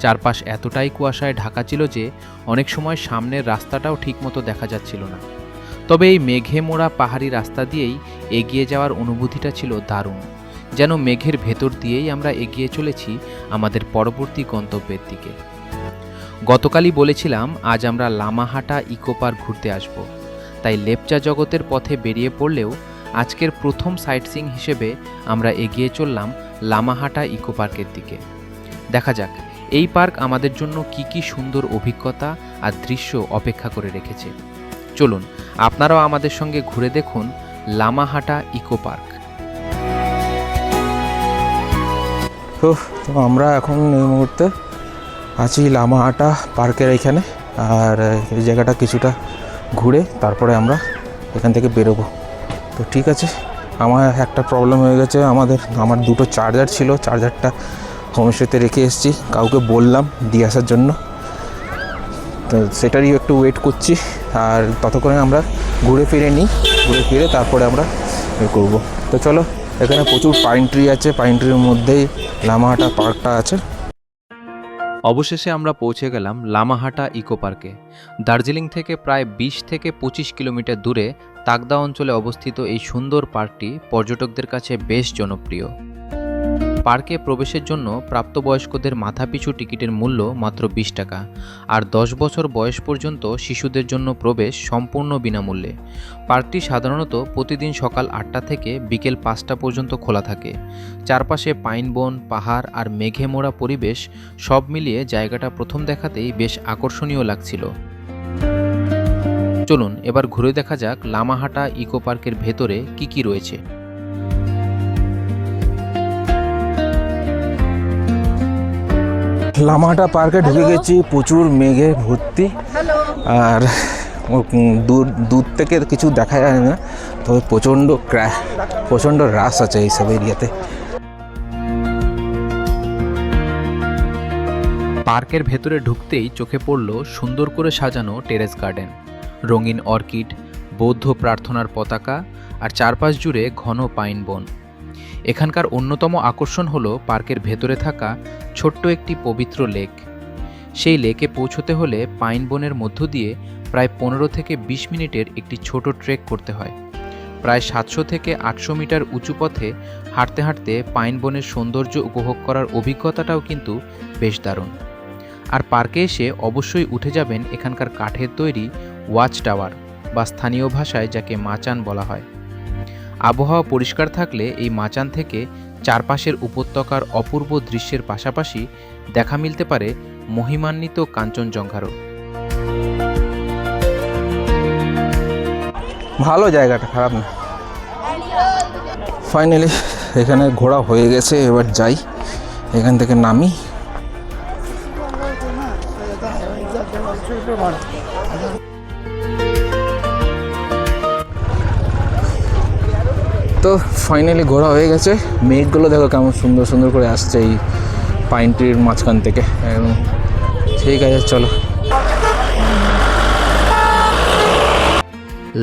চারপাশ এতটাই কুয়াশায় ঢাকা ছিল যে অনেক সময় সামনের রাস্তাটাও ঠিকমতো দেখা যাচ্ছিল না। তবে এই মেঘে মোড়া পাহাড়ি রাস্তা দিয়েই এগিয়ে যাওয়ার অনুভূতিটা ছিল দারুণ। যেন মেঘের ভেতর দিয়েই আমরা এগিয়ে চলেছি আমাদের পরবর্তী গন্তব্যের দিকে। গতকালই বলেছিলাম আজ আমরা লামাহাটা ইকো পার্ক ঘুরতে আসব, তাই লেপচা জগতের পথে বেরিয়ে পড়লেও আজকের প্রথম সাইটসিং হিসেবে আমরা এগিয়ে চললাম লামাহাটা ইকো পার্কের দিকে। দেখা যাক এই পার্ক আমাদের জন্য কি কি সুন্দর অভিজ্ঞতা আর দৃশ্য অপেক্ষা করে রেখেছে। চলুন আপনারাও আমাদের সঙ্গে ঘুরে দেখুন লামাহাটা ইকো পার্ক। তো আমরা এখন এই মুহূর্তে আছি লামাহাটা পার্কের এখানে, আর এই জায়গাটা কিছুটা ঘুরে তারপরে আমরা এখান থেকে বেরোবো। তো ঠিক আছে, আমার একটা প্রবলেম হয়ে গেছে, আমার দুটো চার্জার ছিল, চার্জারটা হোমস্টেতে রেখে এসেছি, কাউকে বললাম দিয়ে আসার জন্য, তো সেটারই একটু ওয়েট করছি। আর ততক্ষণে আমরা ঘুরে ফিরে তারপরে আমরা এ করবো। তো চলো, এখানে প্রচুর পাইন ট্রি আছে, পাইন ট্রির মধ্যেই লামাহাটা পার্কটা আছে। অবশেষে আমরা পৌঁছে গেলাম লামাহাটা ইকো পার্কে। দার্জিলিং থেকে প্রায় 20 থেকে 25 কিলোমিটার দূরে তাকদা অঞ্চলে অবস্থিত এই সুন্দর পার্কটি পর্যটকদের কাছে বেশ জনপ্রিয়। পার্কে প্রবেশের জন্য প্রাপ্তবয়স্কদের মাথাপিছু টিকিটের মূল্য মাত্র 20 টাকা, আর 10 বছর বয়স পর্যন্ত শিশুদের জন্য প্রবেশ সম্পূর্ণ বিনামূল্যে। পার্কটি সাধারণত প্রতিদিন সকাল 8টা থেকে বিকেল 5টা পর্যন্ত খোলা থাকে। চারপাশে পাইন বন, পাহাড় আর মেঘে মোড়া পরিবেশ সব মিলিয়ে জায়গাটা প্রথম দেখাতেই বেশ আকর্ষণীয় লাগছিল। চলুন এবার ঘুরে দেখা যাক লামাহাটা ইকো পার্কের ভেতরে কি কি রয়েছে। লামাহাটা পার্কে ঢুকে গেছি, প্রচুর মেঘে ভর্তি, আর দূর থেকে কিছু দেখা যায় না, তবে প্রচণ্ড রাশ আছে এইসব এরিয়াতে। পার্কের ভেতরে ঢুকতেই চোখে পড়ল সুন্দর করে সাজানো টেরেস গার্ডেন, রঙিন অর্কিড, বৌদ্ধ প্রার্থনার পতাকা আর চারপাশ জুড়ে ঘন পাইন বন। এখানকার অন্যতম আকর্ষণ হলো পার্কের ভেতরে থাকা ছোট্ট একটি পবিত্র লেক। সেই লেকে পৌঁছতে হলে পাইন বনের মধ্য দিয়ে প্রায় 15 থেকে 20 মিনিটের একটি ছোট ট্রেক করতে হয়। প্রায় 700 থেকে 800 মিটার উঁচু পথে হাঁটতে হাঁটতে পাইন বনের সৌন্দর্য উপভোগ করার অভিজ্ঞতাটাও কিন্তু বেশ দারুণ। আর পার্কে এসে অবশ্যই উঠে যাবেন এখানকার কাঠের তৈরি ওয়াচ টাওয়ার, বা স্থানীয় ভাষায় যাকে মাচান বলা হয়। আবহাওয়া পরিষ্কার থাকলে এই মাচান থেকে চারপাশের উপত্যকার অপূর্ব দৃশ্যের পাশাপাশি দেখা মিলতে পারে মহিমান্বিত কাঞ্চনজঙ্ঘারও। ভালো জায়গাটা, খারাপ না। ফাইনালি এখানে ঘোরা হয়ে গেছে, এবার যাই, এখান থেকে নামি। তো ফাইনালি ঘোরা হয়ে গেছে। মেঘগুলো দেখো কেমন সুন্দর সুন্দর করে আসছে এই পাইন ট্রির মাঝখান থেকে। ঠিক আছে, চলো।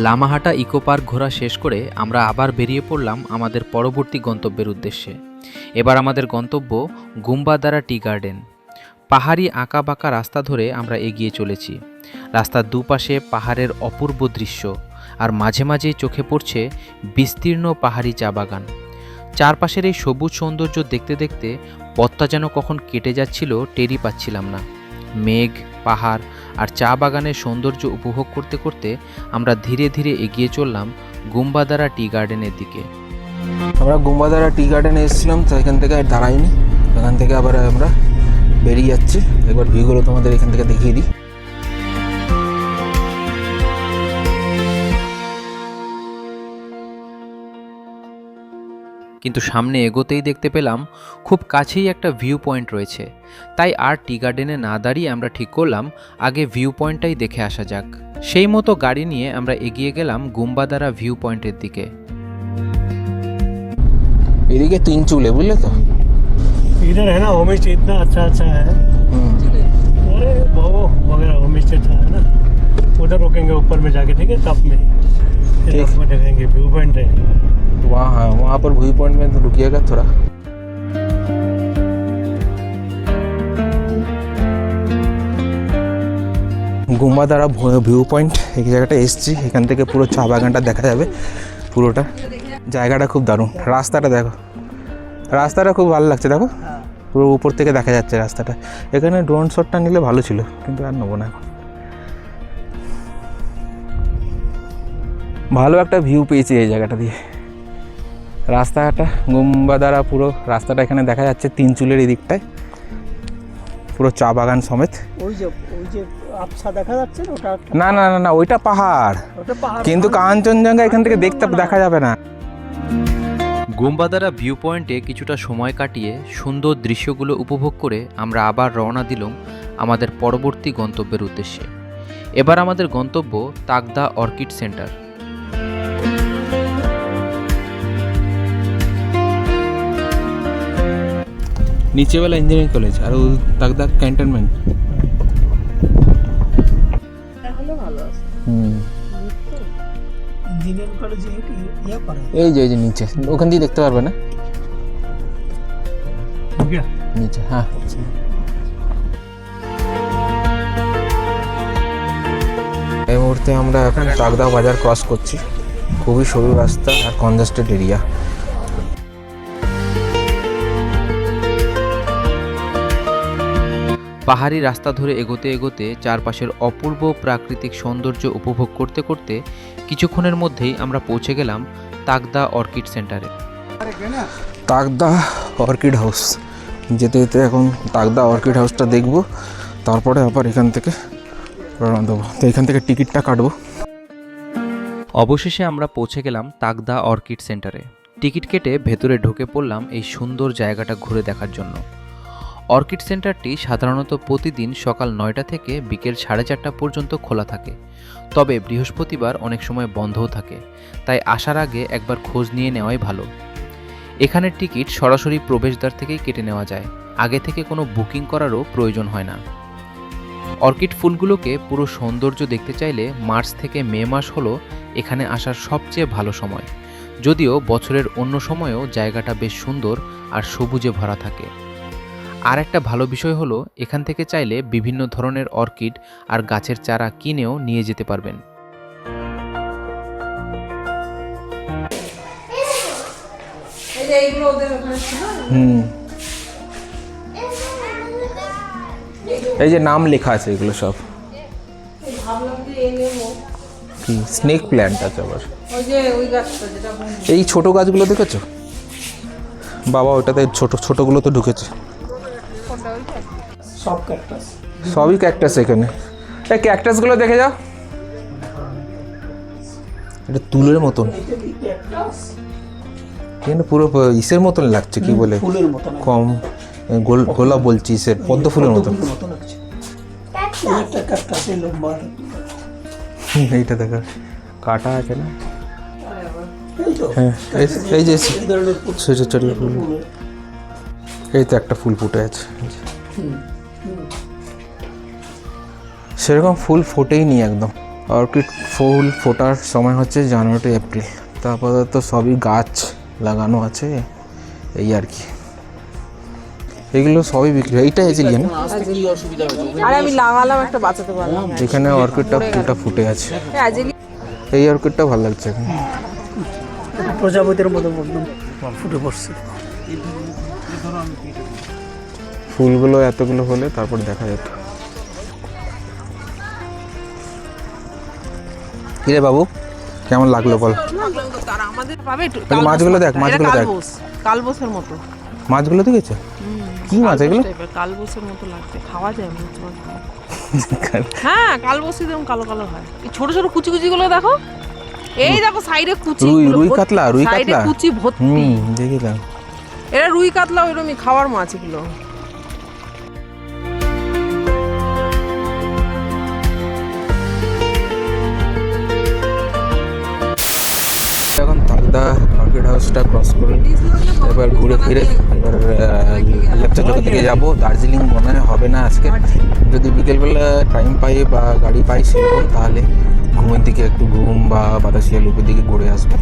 লামাহাটা ইকো পার্ক ঘোরা শেষ করে আমরা আবার বেরিয়ে পড়লাম আমাদের পরবর্তী গন্তব্যের উদ্দেশ্যে। এবার আমাদের গন্তব্য গুম্বাদারা টি গার্ডেন। পাহাড়ি আঁকা বাঁকা রাস্তা ধরে আমরা এগিয়ে চলেছি। রাস্তার দুপাশে পাহাড়ের অপূর্ব দৃশ্য, আর মাঝে মাঝেই চোখে পড়ছে বিস্তীর্ণ পাহাড়ি চা বাগান। চারপাশের এই সবুজ সৌন্দর্য দেখতে দেখতে পথটা যেন কখন কেটে যাচ্ছিল টেরই পাচ্ছিলাম না। মেঘ, পাহাড় আর চা বাগানের সৌন্দর্য উপভোগ করতে করতে আমরা ধীরে ধীরে এগিয়ে চললাম গুম্বাদারা টি গার্ডেনের দিকে। আমরা গুম্বাদারা টি গার্ডেনে এসেছিলাম, তো এখান থেকে আর দাঁড়াইনি, এখান থেকে আবার আমরা বেরিয়ে যাচ্ছি। একবার ভিউগুলো তোমাদের এখান থেকে দেখিয়ে দিই। কিন্তু সামনে এগোতেই দেখতে পেলাম খুব কাছেই একটা ভিউ পয়েন্ট রয়েছে। তাই আর টি গার্ডেনে না দাঁড়িয়ে আমরা ঠিক করলাম আগে ভিউ পয়েন্টটাই দেখে আসা যাক। সেই মতো গাড়ি নিয়ে আমরা এগিয়ে গেলাম গুম্বাদারা ভিউ পয়েন্টের দিকে। এদিকে 3 চুলে, বুঝলে তো? इधर है ना होम स्टे, इतना अच्छा अच्छा है। अरे वो वगैरह होम स्टे था, है ना, उधर रुकेंगे ऊपर में जाके, ठीक है, टॉप में फिर ठीक। आपको देखेंगे व्यू पॉइंट है वहाँ पर व्यू पॉइंट में तो रुकिएगा थोड़ा। গুম্বাদারা ভিউ পয়েন্ট, এই জায়গাটা এসছি, এখান থেকে পুরো চা বাগানটা দেখা যাবে পুরোটা। জায়গাটা খুব দারুণ, রাস্তাটা দেখো, রাস্তাটা খুব ভালো লাগছে, দেখো পুরো উপর থেকে দেখা যাচ্ছে রাস্তাটা। এখানে ড্রোন শটটা নিলে ভালো ছিল, কিন্তু আর নেবো না এখন। ভালো একটা ভিউ পেয়েছি এই জায়গাটা দিয়ে, রাস্তাটা গুম্বাদারা পুরো রাস্তাটা এখানে দেখা যাচ্ছে তিনচুলের এই দিকটায় পুরো চা বাগান সমেত। ওই যে আবছা দেখা যাচ্ছে না, ওটা না না না না ওইটা পাহাড়, ওটা পাহাড়, কিন্তু কাঞ্চনজঙ্ঘা এখান থেকে দেখতে দেখা যাবে না। গুম্বাদারা ভিউ পয়েন্টে কিছুটা সময় কাটিয়ে সুন্দর দৃশ্যগুলো উপভোগ করে আমরা আবার রওনা দিলাম আমাদের পরবর্তী গন্তব্যের উদ্দেশ্যে। এবার আমাদের গন্তব্য তাকদা অর্কিড সেন্টার। নিচেবেলা ইঞ্জিনিয়ারিং কলেজ আর তাকদা ক্যান্টনমেন্ট। হলে ভালো আছে। ইঞ্জিনিয়ারিং কলেজে ইয়ে পড়ে এই যে নিচে ওখান দিয়ে দেখতে পারবে না নিচে। হ্যাঁ এই মুহূর্তে আমরা এখন তাকদা বাজার ক্রস করছি। খুবই সরু রাস্তা আর কনজেস্টেড এরিয়া। পাহাড়ি রাস্তা ধরে এগোতে এগোতে চারপাশের অপূর্ব প্রাকৃতিক সৌন্দর্য উপভোগ করতে করতে কিছুক্ষণের মধ্যেই আমরা পৌঁছে গেলাম তাকদা অর্কিড সেন্টারে। তাকদা অর্কিড হাউস যেতে যেতে এখন তাকদা অর্কিড হাউসটা দেখব, তারপরে আবার এখান থেকে রওনা দেবো। তো এখান থেকে টিকিটটা কাটবো। অবশেষে আমরা পৌঁছে গেলাম তাকদা অর্কিড সেন্টারে। টিকিট কেটে ভেতরে ঢুকে পড়লাম এই সুন্দর জায়গাটা ঘুরে দেখার জন্য। অর্কিড সেন্টারটি সাধারণত প্রতিদিন সকাল 9টা থেকে বিকেল 4:30 পর্যন্ত খোলা থাকে, তবে বৃহস্পতিবার অনেক সময় বন্ধও থাকে, তাই আসার আগে একবার খোঁজ নিয়ে নেওয়াই ভালো। এখানের টিকিট সরাসরি প্রবেশদ্বার থেকেই কেটে নেওয়া যায়, আগে থেকে কোনো বুকিং করারও প্রয়োজন হয় না। অর্কিড ফুলগুলোকে পুরো সৌন্দর্য দেখতে চাইলে মার্চ থেকে মে মাস হলো এখানে আসার সবচেয়ে ভালো সময়, যদিও বছরের অন্য সময়েও জায়গাটা বেশ সুন্দর আর সবুজে ভরা থাকে। আর একটা ভালো বিষয় হলো এখান থেকে চাইলে বিভিন্ন ধরনের অর্কিড আর গাছের চারা কিনেও নিয়ে যেতে পারবেন। এই যে এইগুলো ওদের ওখানে ছিল। এই যে নাম লেখা আছে এগুলো সব ভাবলাম যে এই নেবো। কি স্নেক প্ল্যান্ট আছে আবার। ওই যে ওই গাছটা যেটা বলছি। এই ছোট গাছগুলো দেখেছো বাবা? ওটাতে ছোট ছোটগুলো তো ঢুকেছে। কোনটা ওইটা? সব ক্যাকটাস। সবই ক্যাকটাস এখানে। এই ক্যাকটাসগুলো দেখে যাও, এটা তুলের মতন, কিন্তু পুরো ইসের মতন লাগছে, কি বলে ফুলের মতন কম গোলাপ বলছি, ইসের পদ্ম ফুলের মতন। আছে। একটা ক্যাকটাস এই লম্বা। এইটা দেখা কাটা আছে না? এই তো হ্যাঁ এই যে এই ধরনের ফুল। ছোট ছোট ফুল, এই তো একটা ফুল ফুটে আছে। সেরকম ফুল ফোটেই নি একদম। অর্কিড ফুল ফোটার সময় হচ্ছে জানুয়ারি টু এপ্রিল, তারপর তো সবই গাছ লাগানো আছে এই আর কি। এগুলো সবই বিক্রি হয়। এইটা এসে না, আরে আমি লাগালাম একটা বাঁচাতে পারলাম না। এখানে অর্কিডটা ফুলটা ফুটে আছে। আজলি এই অর্কিডটা ভালো লাগছে এখন। প্রজাপতির মতো একদম ফুটে পড়ছে। ফুলগুলো এতগুলো হলে তারপর দেখা যেত। কিরে বাবু কেমন লাগলো বল? তারা আমাদের পাবে একটু একটু মাছগুলো দেখ, মাছগুলো দেখ। কালবোসের মতো। মাছগুলো দেখেছো? কি মাছ এগুলো? কালবোসের মতো লাগছে, খাওয়া যায় মাছ মাছ। হ্যাঁ কালবোসি যেমন কালো কালো হয়। এই ছোট ছোট কুচি কুচি গুলো দেখো, এই দেখো সাইডে কুচি, রুই কাতলা, রুই সাইডে কাতলা কুচি ভর্তি। দেখিলাম। এরা রুই কাতলা ওইরকমই খাওয়ার মাছ এগুলো। এখন তাকদা অর্কিড হাউসটা ক্রস করে এবার ঘুরে ফিরে এবার লেপচা চকের দিকে যাবো। দার্জিলিং মনে হয় হবে না আজকে, যদি বিকেলবেলা টাইম পাই বা গাড়ি পাই সেরকম, তাহলে ঘুমের দিকে একটু ঘুম বা বাতাসিয়া লুপের দিকে ঘুরে আসবো।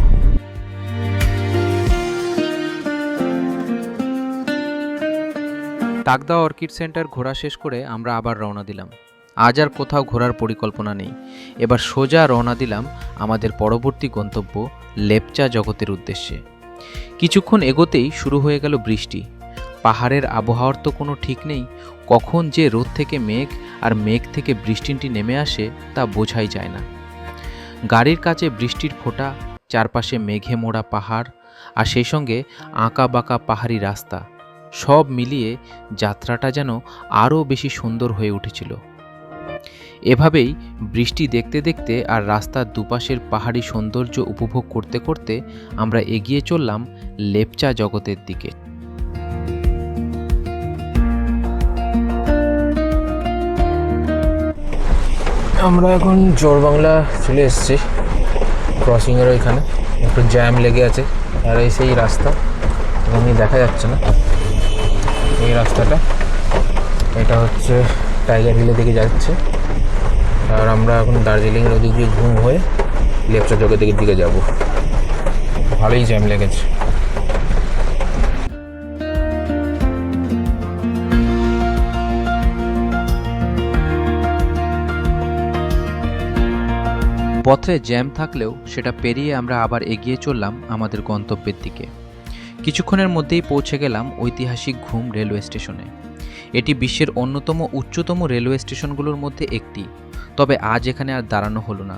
তাকদা অর্কিড সেন্টার ঘোরা শেষ করে আমরা আবার রওনা দিলাম। আজ আর কোথাও ঘোরার পরিকল্পনা নেই, এবার সোজা রওনা দিলাম আমাদের পরবর্তী গন্তব্য লেপচা জগতের উদ্দেশ্যে। কিছুক্ষণ এগোতেই শুরু হয়ে গেল বৃষ্টি। পাহাড়ের আবহাওয়ার তো কোনো ঠিক নেই, কখন যে রোদ থেকে মেঘ আর মেঘ থেকে বৃষ্টিটি নেমে আসে তা বোঝাই যায় না। গাড়ির কাছে বৃষ্টির ফোঁটা, চারপাশে মেঘে মোড়া পাহাড় আর সেই সঙ্গে আঁকা বাঁকা পাহাড়ি রাস্তা, সব মিলিয়ে যাত্রাটা যেন আরও বেশি সুন্দর হয়ে উঠেছিল। এভাবেই বৃষ্টি দেখতে দেখতে আর রাস্তার দুপাশের পাহাড়ি সৌন্দর্য উপভোগ করতে করতে আমরা এগিয়ে চললাম লেপচা জগতের দিকে। আমরা এখন জোরবাংলা চলে এসেছি, ক্রসিংয়ের ওইখানে একটু জ্যাম লেগে আছে। আর এই সেই রাস্তা, এমনি দেখা যাচ্ছে না এই রাস্তাটা, এটা হচ্ছে টাইগার হিলের দিকে যাচ্ছে। আর আমরা এখন দার্জিলিংয়ের ওদিক দিয়ে ঘুম হয়ে লেপচা জগতের দিকে যাব। ভালোই জ্যাম লেগেছে। পথে জ্যাম থাকলেও সেটা পেরিয়ে আমরা আবার এগিয়ে চললাম আমাদের গন্তব্যের দিকে। কিছুক্ষণের মধ্যেই পৌঁছে গেলাম ঐতিহাসিক ঘুম রেলওয়ে স্টেশনে। এটি বিশ্বের অন্যতম উচ্চতম রেলওয়ে স্টেশনগুলোর মধ্যে একটি। তবে আজ এখানে আর দাঁড়ানো হলো না।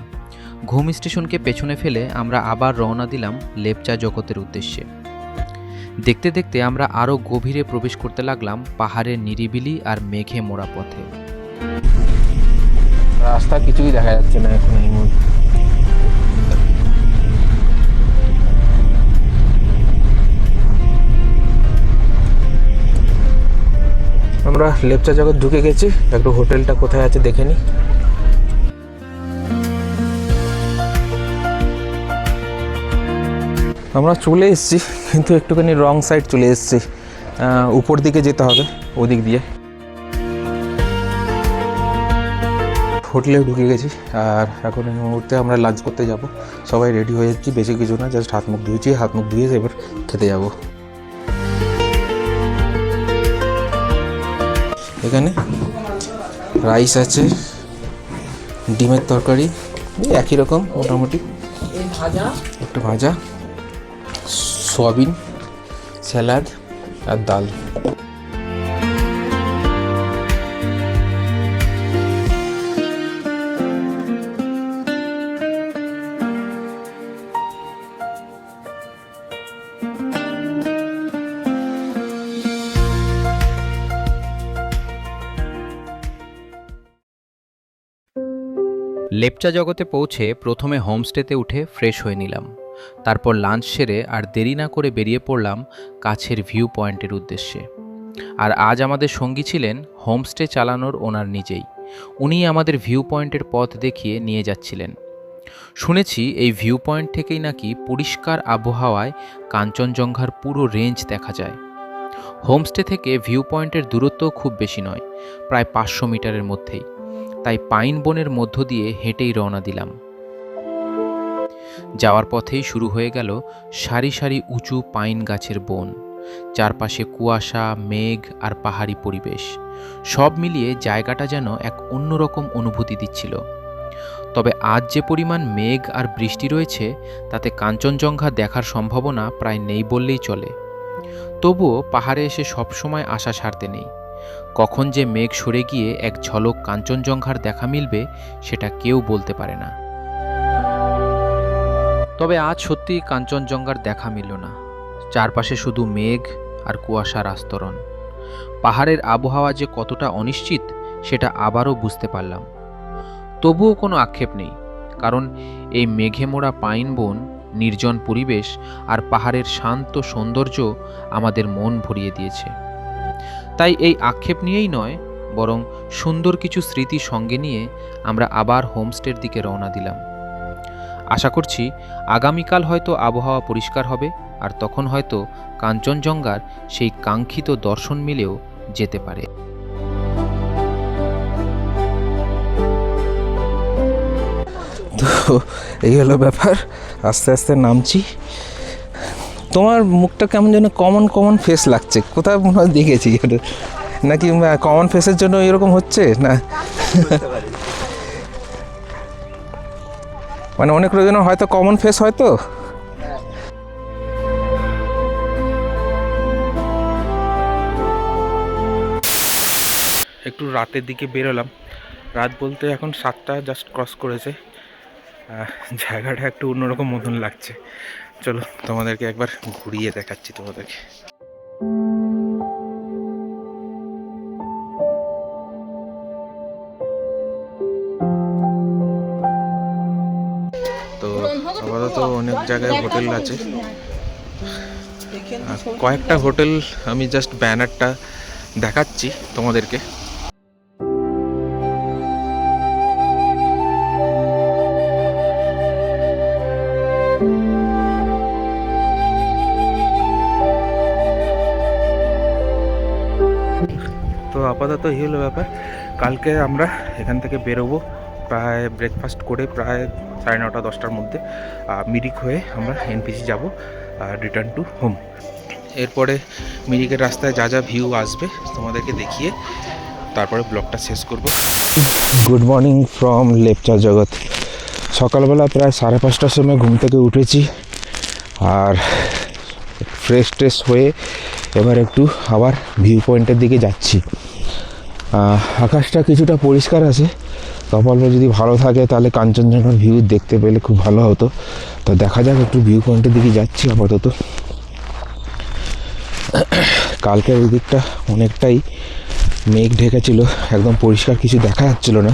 ঘুম স্টেশনকে পেছনে ফেলে আমরা আবার রওনা দিলাম লেপচা জগতের উদ্দেশ্যে। দেখতে দেখতে আমরা আরও গভীরে প্রবেশ করতে লাগলাম পাহাড়ের নিরিবিলি আর মেঘে মোড়া পথে। রাস্তা কিছুই দেখা যাচ্ছে না এখন এই মুহূর্তে। আমরা লেপচা জগৎ ঢুকে গেছি, একটু হোটেলটা কোথায় আছে দেখে নিই। আমরা চলে এসেছি, কিন্তু একটুখানি রং সাইড চলে এসেছি। উপর দিকে যেতে হবে, ওদিক দিয়ে। হোটেলে ঢুকে গেছি আর এখন এই মুহূর্তে আমরা লাঞ্চ করতে যাব। সবাই রেডি হয়ে যাচ্ছি, বেশি কিছু না, জাস্ট হাত মুখ ধুয়েছি, হাত মুখ ধুয়ে এবার খেতে যাব। এখানে রাইস আছে, ডিমের তরকারি, একই রকম মোটামুটি, একটা ভাজা, সয়াবিন, স্যালাড আর ডাল। লেপচা জগতে পৌঁছে প্রথমে হোমস্টেতে উঠে ফ্রেশ হয়ে নিলাম। তারপর লাঞ্চ সেরে আর দেরি না করে বেরিয়ে পড়লাম কাছের ভিউ পয়েন্টের উদ্দেশ্যে। আর আজ আমাদের সঙ্গী ছিলেন হোমস্টে চালানোর ওনার নিজেই। উনিই আমাদের ভিউ পয়েন্টের পথ দেখিয়ে নিয়ে যাচ্ছিলেন। শুনেছি এই ভিউ পয়েন্ট থেকেই নাকি পরিষ্কার আবহাওয়ায় কাঞ্চনজঙ্ঘার পুরো রেঞ্জ দেখা যায়। হোমস্টে থেকে ভিউ পয়েন্টের দূরত্ব খুব বেশি নয়, প্রায় 500 মিটারের মধ্যেই। তাই পাইন বনের মধ্য দিয়ে হেঁটেই রওনা দিলাম। যাওয়ার পথেই শুরু হয়ে গেল সারি সারি উঁচু পাইন গাছের বন, চারপাশে কুয়াশা, মেঘ আর পাহাড়ি পরিবেশ। সব মিলিয়ে জায়গাটা যেন এক অন্যরকম অনুভূতি দিচ্ছিল। তবে আজ যে পরিমাণ মেঘ আর বৃষ্টি রয়েছে, তাতে কাঞ্চনজঙ্ঘা দেখার সম্ভাবনা প্রায় নেই বললেই চলে। তবুও পাহাড়ে এসে সবসময় আশা ছাড়তে নেই। কখন যে মেঘ সরে গিয়ে এক ঝলক কাঞ্চনজঙ্ঘার দেখা মিলবে, সেটা কেউ বলতে পারে না। তবে আজ সত্যি কাঞ্চনজঙ্ঘার দেখা মিলল না। চারপাশে শুধু মেঘ আর কুয়াশার আস্তরণ। পাহাড়ের আবহাওয়া যে কতটা অনিশ্চিত, সেটা আবারও বুঝতে পারলাম। তবুও কোনো আক্ষেপ নেই, কারণ এই মেঘে মোড়া পাইন বন, নির্জন পরিবেশ আর পাহাড়ের শান্ত সৌন্দর্য আমাদের মন ভরিয়ে দিয়েছে। তাই এই আক্ষেপ নিয়েই নয়, বরং সুন্দর কিছু স্মৃতি সঙ্গে নিয়ে আমরা আবার হোমস্টের দিকে রওনা দিলাম। আশা করছি আগামীকাল হয়তো আবহাওয়া পরিষ্কার হবে, আর তখন হয়তো কাঞ্চনজঙ্ঘার সেই কাঙ্ক্ষিত দর্শন মিলেও যেতে পারে। তো এই হলো ব্যাপার, আস্তে আস্তে নামছি। তোমার মুখটা কেমন যেন কমন কমন ফেস লাগছে, কোথাও মনে হয় দেখেছি, নাকি কমন ফেসের জন্য এরকম হচ্ছে না? মানে অনেক লোকজনের হয়তো কমন ফেস হয়তো। একটু রাতের দিকে বেরোলাম, রাত বলতে এখন 7টা জাস্ট ক্রস করেছে। জায়গাটা একটু অন্যরকম মতন লাগছে। চলো তোমাদেরকে একবার ঘুরিয়ে দেখাচ্ছি তোমাদেরকে। তো আপাতত অনেক জায়গায় হোটেল আছে, কয়েকটা হোটেল আমি জাস্ট ব্যানারটা দেখাচ্ছি তোমাদেরকে। তো আপাতত এই হলো ব্যাপার। কালকে আমরা এখান থেকে বেরোবো প্রায় ব্রেকফাস্ট করে প্রায় 9:30 10টার মধ্যে। মিরিক হয়ে আমরা এনপিসি যাব রিটার্ন টু হোম। এরপরে মিরিকের রাস্তায় যা যা ভিউ আসবে তোমাদেরকে দেখিয়ে তারপরে ব্লগটা শেষ করব। গুড মর্নিং ফ্রম লেপচা জগৎ। সকালবেলা প্রায় 5:30টার সময় ঘুম থেকে উঠেছি আর ফ্রেশ ট্রেশ হয়ে এবার একটু আবার ভিউ পয়েন্টের দিকে যাচ্ছি। আকাশটা কিছুটা পরিষ্কার আছে, কপালটা যদি ভালো থাকে তাহলে কাঞ্চনজঙ্ঘার ভিউ দেখতে পেলে খুব ভালো হতো। তো দেখা যাক, একটু ভিউ পয়েন্টের দিকে যাচ্ছি আপাতত। কালকের ওই দিকটা অনেকটাই মেঘ ঢেকেছিল, একদম পরিষ্কার কিছু দেখা যাচ্ছিল না।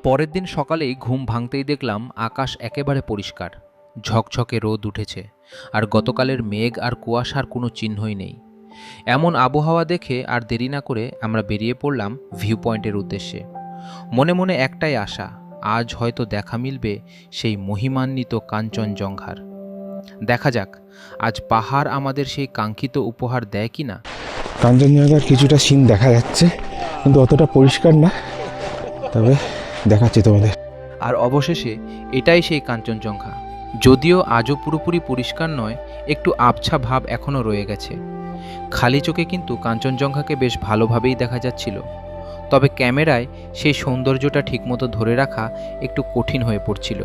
পরের দিন সকালেই ঘুম ভাঙতেই দেখলাম আকাশ একেবারে পরিষ্কার, ঝকঝকে রোদ উঠেছে, আর গতকালের মেঘ আর কুয়াশার কোনো চিহ্নই নেই। এমন আবহাওয়া দেখে আর দেরি না করে আমরা বেরিয়ে পড়লাম ভিউ পয়েন্টের উদ্দেশ্যে। মনে মনে একটাই আশা, আজ হয়তো দেখা মিলবে সেই মহিমান্বিত কাঞ্চনজঙ্ঘার। দেখা যাক আজ পাহাড় আমাদের সেই কাঙ্ক্ষিত উপহার দেয় কি না। কাঞ্চনজঙ্ঘার কিছুটা সিন দেখা যাচ্ছে, কিন্তু অতটা পরিষ্কার না, তবে দেখাচ্ছি তোমাদের। আর অবশেষে এটাই সেই কাঞ্চনজঙ্ঘা। যদিও আজও পুরোপুরি পরিষ্কার নয়, একটু আবছা ভাব এখনও রয়ে গেছে। খালি চোখে কিন্তু কাঞ্চনজঙ্ঘাকে বেশ ভালোভাবেই দেখা যাচ্ছিল, তবে ক্যামেরায় সেই সৌন্দর্যটা ঠিকমতো ধরে রাখা একটু কঠিন হয়ে পড়ছিল।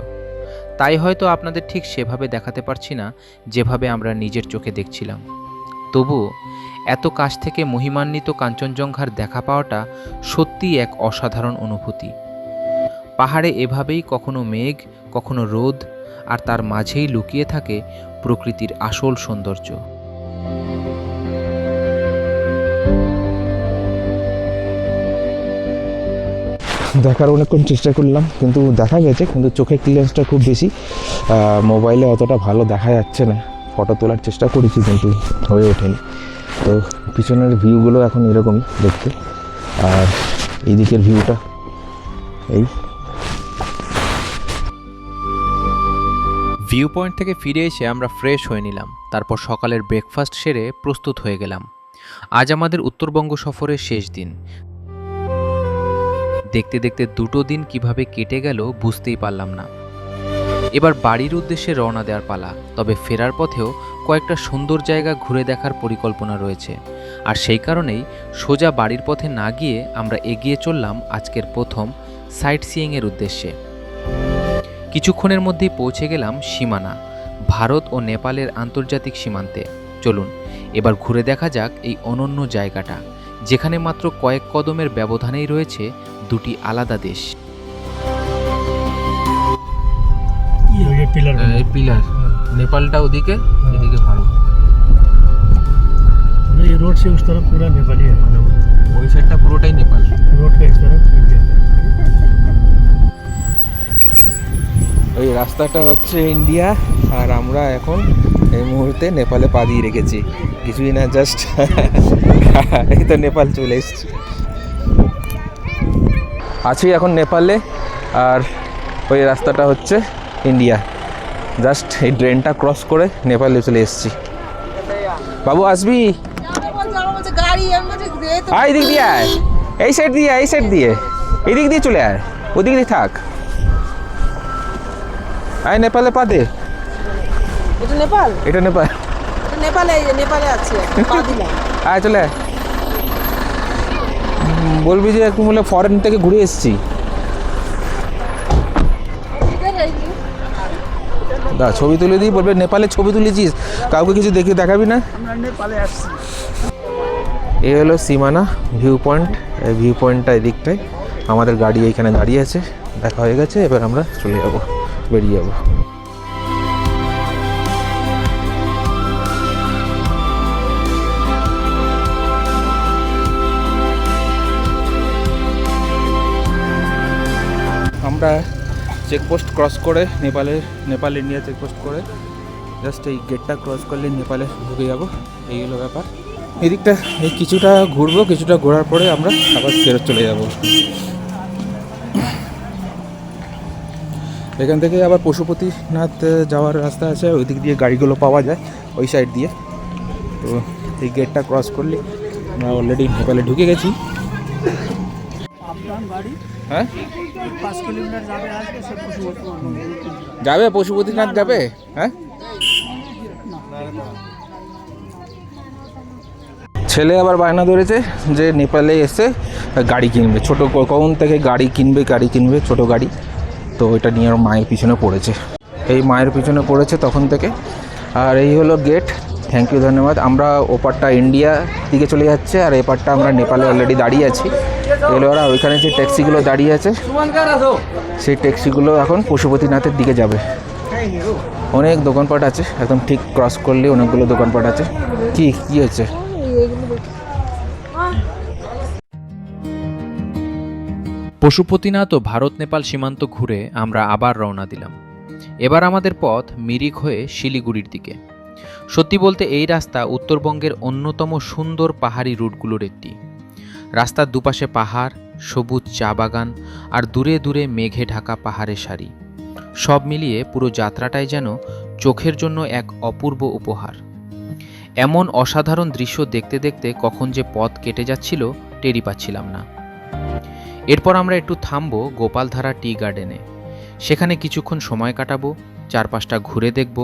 তাই হয়তো আপনাদের ঠিক সেভাবে দেখাতে পারছি না যেভাবে আমরা নিজের চোখে দেখছিলাম। তবুও এত কাছ থেকে মহিমান্বিত কাঞ্চনজঙ্ঘার দেখা পাওয়াটা সত্যিই এক অসাধারণ অনুভূতি। পাহাড়ে এভাবেই কখনো মেঘ, কখনো রোদ, আর তার মাঝেই লুকিয়ে থাকে প্রকৃতির আসল সৌন্দর্য। দেখার অনেকক্ষণ চেষ্টা করলাম, কিন্তু দেখা গেছে, কিন্তু চোখের ক্লিয়ারেন্সটা খুব বেশি। মোবাইলে অতটা ভালো দেখা যাচ্ছে না। ফটো তোলার চেষ্টা করেছি কিন্তু হয়ে ওঠেনি। তো পিছনের ভিউগুলো এখন এরকমই দেখতে, আর এই দিকের ভিউটা এই। ভিউ পয়েন্ট থেকে ফিরে এসে আমরা ফ্রেশ হয়ে নিলাম, তারপর সকালের ব্রেকফাস্ট সেরে প্রস্তুত হয়ে গেলাম। আজ আমাদের উত্তরবঙ্গ সফরের শেষ দিন। দেখতে দেখতে 2টো দিন কিভাবে কেটে গেল বুঝতেই পারলাম না। এবার বাড়ির উদ্দেশ্যে রওনা দেওয়ার পালা, তবে ফেরার পথেও কয়েকটা সুন্দর জায়গা ঘুরে দেখার পরিকল্পনা রয়েছে। আর সেই কারণেই সোজা বাড়ির পথে না গিয়ে আমরা এগিয়ে চললাম আজকের প্রথম সাইট সিইংয়ের উদ্দেশ্যে। কিছুক্ষণের মধ্যেই পৌঁছে গেলাম সীমানা, ভারত ও নেপালের আন্তর্জাতিক সীমান্তে। চলুন এবার ঘুরে দেখা যাক এই অনন্য জায়গাটা, যেখানে মাত্র কয়েক কদমের ব্যবধানেই রয়েছে দুটি আলাদা দেশ। এই পিলার, নেপালটা ওদিকে, এদিকে ভারত। ये रोड से उस तरफ पूरा नेपाली है, ওই সাইডটা পুরোটাই নেপাল। रोड का इस तरफ इंडिया है। ওই রাস্তাটা হচ্ছে ইন্ডিয়া, আর আমরা এখন এই মুহূর্তে নেপালে পা দিয়ে রেখেছি। কিছুই না, জাস্ট এই তো নেপাল চলে এসেছি। আছি এখন নেপালে, আর ওই রাস্তাটা হচ্ছে ইন্ডিয়া। জাস্ট এই ট্রেনটা ক্রস করে নেপালে চলে এসেছি। বাবু আসবি? আয় এদিক দিয়ে আয়, এই সাইড দিয়ে, এই সাইড দিয়ে, এদিক দিয়ে চলে আয়, ওদিক দিয়ে থাক। আয় নেপালে পা দে। এটা নেপাল, এটা নেপাল, নেপালে আছে, পা দিলাম। আয় চলে আয়। বলবি যে একটু বলে ফরেন থেকে ঘুরে এসেছি। দা ছবি তুলে দিই, বলবে নেপালে ছবি তুলেছিস, কাউকে কিছু দেখে দেখাবি না। नेपाले আসছি। এই হলো সীমানা ভিউ পয়েন্ট। এই ভিউ পয়েন্টটা এদিকটায়, আমাদের গাড়ি এইখানে দাঁড়িয়ে আছে, দেখা হয়ে গেছে। এবার আমরা চলে যাব, বেরিয়ে যাব। আমরা চেকপোস্ট ক্রস করে নেপাল ইন্ডিয়া চেকপোস্ট করে জাস্ট এই গেটটা ক্রস করলে নেপালে ঢুকে যাব, এই হলো ব্যাপার। এদিকটা এই কিছুটা ঘুরবো, কিছুটা ঘোরার পরে আমরা আবার ফেরত চলে যাব। এখান থেকে আবার পশুপতিনাথ যাওয়ার রাস্তা আছে, ওই দিক দিয়ে গাড়িগুলো পাওয়া যায় ওই সাইড দিয়ে। তো এই গেটটা ক্রস করলে আমরা অলরেডি নেপালে ঢুকে গেছি। হ্যাঁ যাবে পশুপতিনাথ যাবে। হ্যাঁ ছেলে আবার বায়না ধরেছে যে নেপালে এসে গাড়ি কিনবে, ছোটো কখন থেকে গাড়ি কিনবে ছোট গাড়ি। তো ওইটা নিয়ে আর মায়ের পিছনে পড়েছে, এই মায়ের পিছনে পড়েছে তখন থেকে। আর এই হলো গেট, থ্যাংক ইউ, ধন্যবাদ। আমরা ওপারটা ইন্ডিয়া দিকে চলে যাচ্ছে আর এপারটা আমরা নেপালে অলরেডি দাঁড়িয়ে আছি। এগুলো ওরা ওইখানে যে ট্যাক্সিগুলো দাঁড়িয়ে আছে সেই ট্যাক্সিগুলো এখন পশুপতিনাথের দিকে যাবে। অনেক দোকানপাট আছে, একদম ঠিক ক্রস করলে অনেকগুলো দোকানপাট আছে। কি হচ্ছে? পশুপতিনাথ ও ভারত নেপাল সীমান্ত ঘুরে আমরা আবার রওনা দিলাম। এবার আমাদের পথ মিরিক হয়ে শিলিগুড়ির দিকে। সত্যি বলতে এই রাস্তা উত্তরবঙ্গের অন্যতম সুন্দর পাহাড়ি রুটগুলোর একটি। রাস্তার দুপাশে পাহাড়, সবুজ চা বাগান আর দূরে দূরে মেঘে ঢাকা পাহাড়ের সারি। সব মিলিয়ে পুরো যাত্রাটাই যেন চোখের জন্য এক অপূর্ব উপহার। এমন অসাধারণ দৃশ্য দেখতে দেখতে কখন যে পথ কেটে যাচ্ছিল টেরই পাচ্ছিলাম না। এরপর আমরা একটু থামবো গোপালধারা টি গার্ডেনে। সেখানে কিছুক্ষণ সময় কাটাবো, চারপাশটা ঘুরে দেখব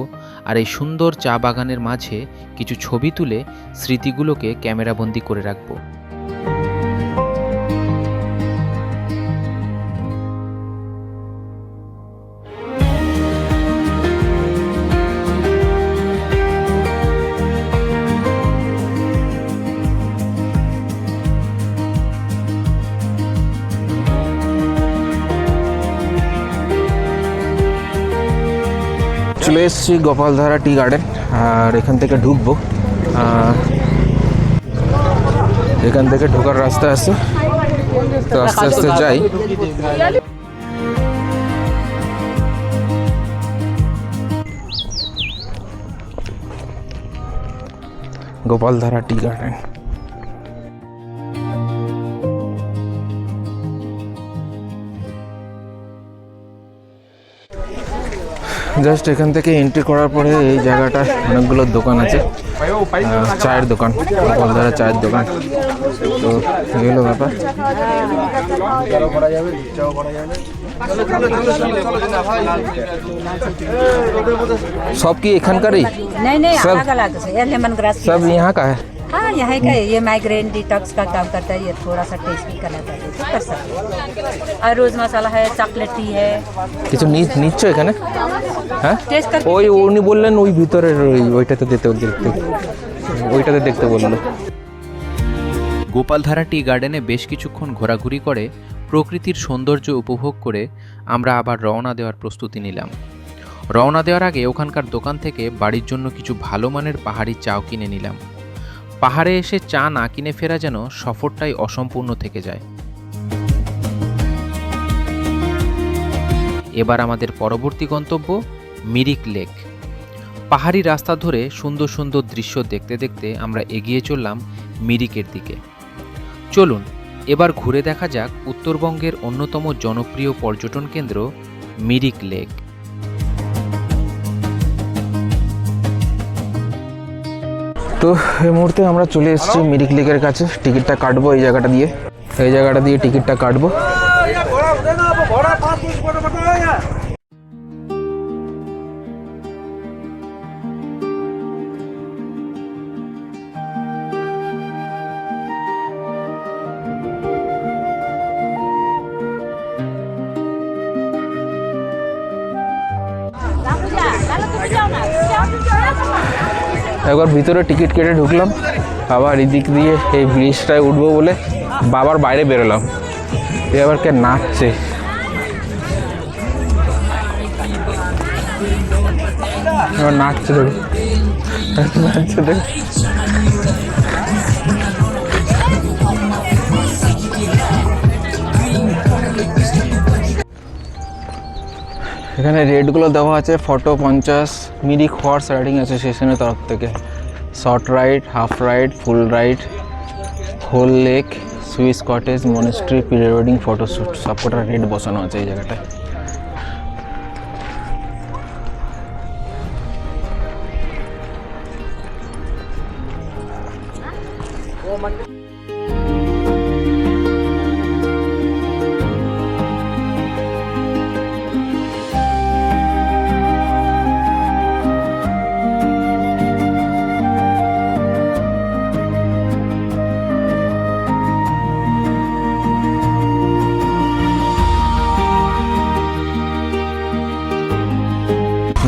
আর এই সুন্দর চা বাগানের মাঝে কিছু ছবি তুলে স্মৃতিগুলোকে ক্যামেরাবন্দি করে রাখবো। চলে এসেছি গোপালধারা টি গার্ডেন আর এখান থেকে ঢুকবো। এখান থেকে ঢোকার রাস্তা আছে, তো আস্তে আস্তে যাই। Gopaldhara tea garden. জাস্ট এখান থেকে এন্ট্রি করার পরে এই জায়গাটা অনেকগুলো দোকান আছে, চায়ের দোকান, গোপালধারা চায়ের দোকান। তো এগুলো ব্যাপার। सब की एखानकारी नहीं सब अलग अलग से ये लेमन ग्रास सब यहाँ का है। हाँ यहाँ का है, ये माइग्रेन डिटॉक्स का काम करता है, ये थोड़ा सा टेस्ट भी करना चाहिए तो कर सकते हैं। और रोज मसाला है, चॉकलेट टी है, কিছু নিচ্ছ এখানে? হ্যাঁ टेस्ट कर ওই উনি বললেন ওই ভিতরের ওইটাতে দেখতে বললো। গোপালধারা টি গার্ডেনে বেশ কিছুক্ষণ ঘোরাঘুরি করে প্রকৃতির সৌন্দর্য উপভোগ করে আমরা আবার রওনা দেওয়ার প্রস্তুতি নিলাম। রওনা দেওয়ার আগে ওখানকার দোকান থেকে বাড়ির জন্য কিছু ভালো মানের পাহাড়ি চাও কিনে নিলাম। পাহাড়ে এসে চা না কিনে ফেরা যেন সফরটাই অসম্পূর্ণ থেকে যায়। এবার আমাদের পরবর্তী গন্তব্য মিরিক লেক। পাহাড়ি রাস্তা ধরে সুন্দর সুন্দর দৃশ্য দেখতে দেখতে আমরা এগিয়ে চললাম মিরিকের দিকে। চলুন এবার ঘুরে দেখা যাক উত্তরবঙ্গের অন্যতম জনপ্রিয় পর্যটন কেন্দ্র মিরিক লেক। তো এই মুহূর্তে আমরা চলে এসেছি মিরিক লেকের কাছে। টিকিটটা কাটবো এই জায়গাটা দিয়ে টিকিটটা কাটবো। একবার ভিতরে টিকিট কেটে ঢুকলাম, আবার এদিক দিয়ে এই ব্রিজটায় উঠবো বলে বাবার বাইরে বেরোলাম। এবার কে নাচছে, এবার নাচছে দেখো, নাচছে দেখো। এখানে রেটগুলো দেওয়া আছে। ফটো 50, মিরিক হর্স রাইডিং অ্যাসোসিয়েশনের তরফ থেকে, short ride, half ride, full ride, whole lake, Swiss cottage, monastery, pre wedding, photoshoot, সবকটা রেট বসানো আছে এই জায়গাটায়।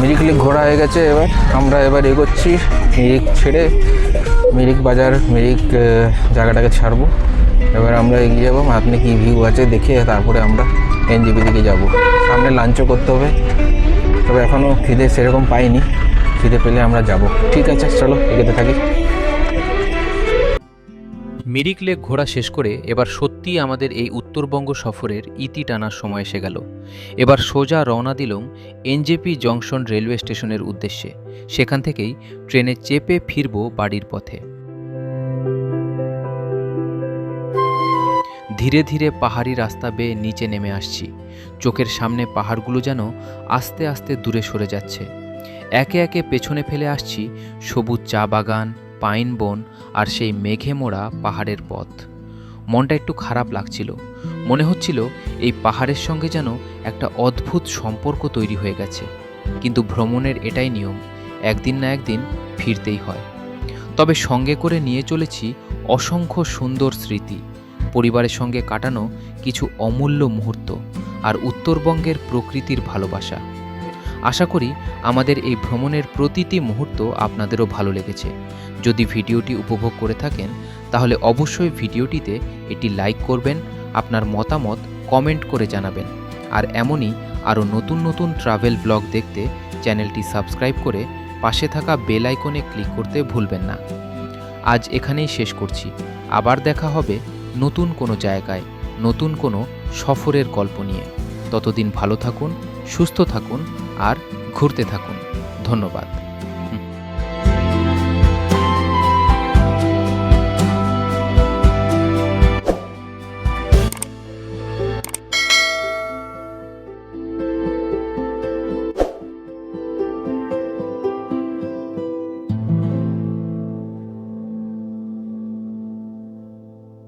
মিরিক লেক ঘোরা হয়ে গেছে। আমরা এগোচ্ছি মিরিক ছেড়ে, মিরিক বাজার, মিরিক জায়গাটাকে ছাড়বো। এবার আমরা এগিয়ে যাবো, আপনি কি ভিউ আছে দেখে তারপরে আমরা এনজেপি দিকে যাব। সামনে লাঞ্চও করতে হবে, তবে এখনও খিদে সেরকম পাইনি, খিদে পেলে আমরা যাব। ঠিক আছে, চলো এগোতে থাকি। মিরিক লেক ঘোরা শেষ করে এবার সত্যিই আমাদের এই উত্তরবঙ্গ সফরের ইতি টানার সময় এসে গেল। এবার সোজা রওনা দিলাম এনজেপি জংশন রেলওয়ে স্টেশনের উদ্দেশ্যে। সেখান থেকেই ট্রেনে চেপে ফিরব বাড়ির পথে। ধীরে ধীরে পাহাড়ি রাস্তা বেয়ে নিচে নেমে আসছি। চোখের সামনে পাহাড়গুলো যেন আস্তে আস্তে দূরে সরে যাচ্ছে। একে একে পেছনে ফেলে আসছি সবুজ চা বাগান, পাইন বন আর সেই মেঘে মোড়া পাহাড়ের পথ। মনটা একটু খারাপ লাগছিল। মনে হচ্ছিল এই পাহাড়ের সঙ্গে যেন একটা অদ্ভুত সম্পর্ক তৈরি হয়ে গেছে। কিন্তু ভ্রমণের এটাই নিয়ম, একদিন না একদিন ফিরতেই হয়। তবে সঙ্গে করে নিয়ে চলেছি অসংখ্য সুন্দর স্মৃতি, পরিবারের সঙ্গে কাটানো কিছু অমূল্য মুহূর্ত আর উত্তরবঙ্গের প্রকৃতির ভালোবাসা। আশা করি আমাদের এই ভ্রমণের প্রতিটি মুহূর্ত আপনাদেরও ভালো লেগেছে। যদি ভিডিওটি উপভোগ করে থাকেন তাহলে অবশ্যই ভিডিওটিতে এটি লাইক করবেন, আপনার মতামত কমেন্ট করে জানাবেন। আর এমনই আরও নতুন নতুন ট্রাভেল ব্লগ দেখতে চ্যানেলটি সাবস্ক্রাইব করে পাশে থাকা বেল আইকনে ক্লিক করতে ভুলবেন না। আজ এখানেই শেষ করছি। আবার দেখা হবে নতুন কোনো জায়গায়, নতুন কোনো সফরের গল্প নিয়ে। ততদিন ভালো থাকুন, সুস্থ থাকুন আর ঘুরতে থাকুন। ধন্যবাদ।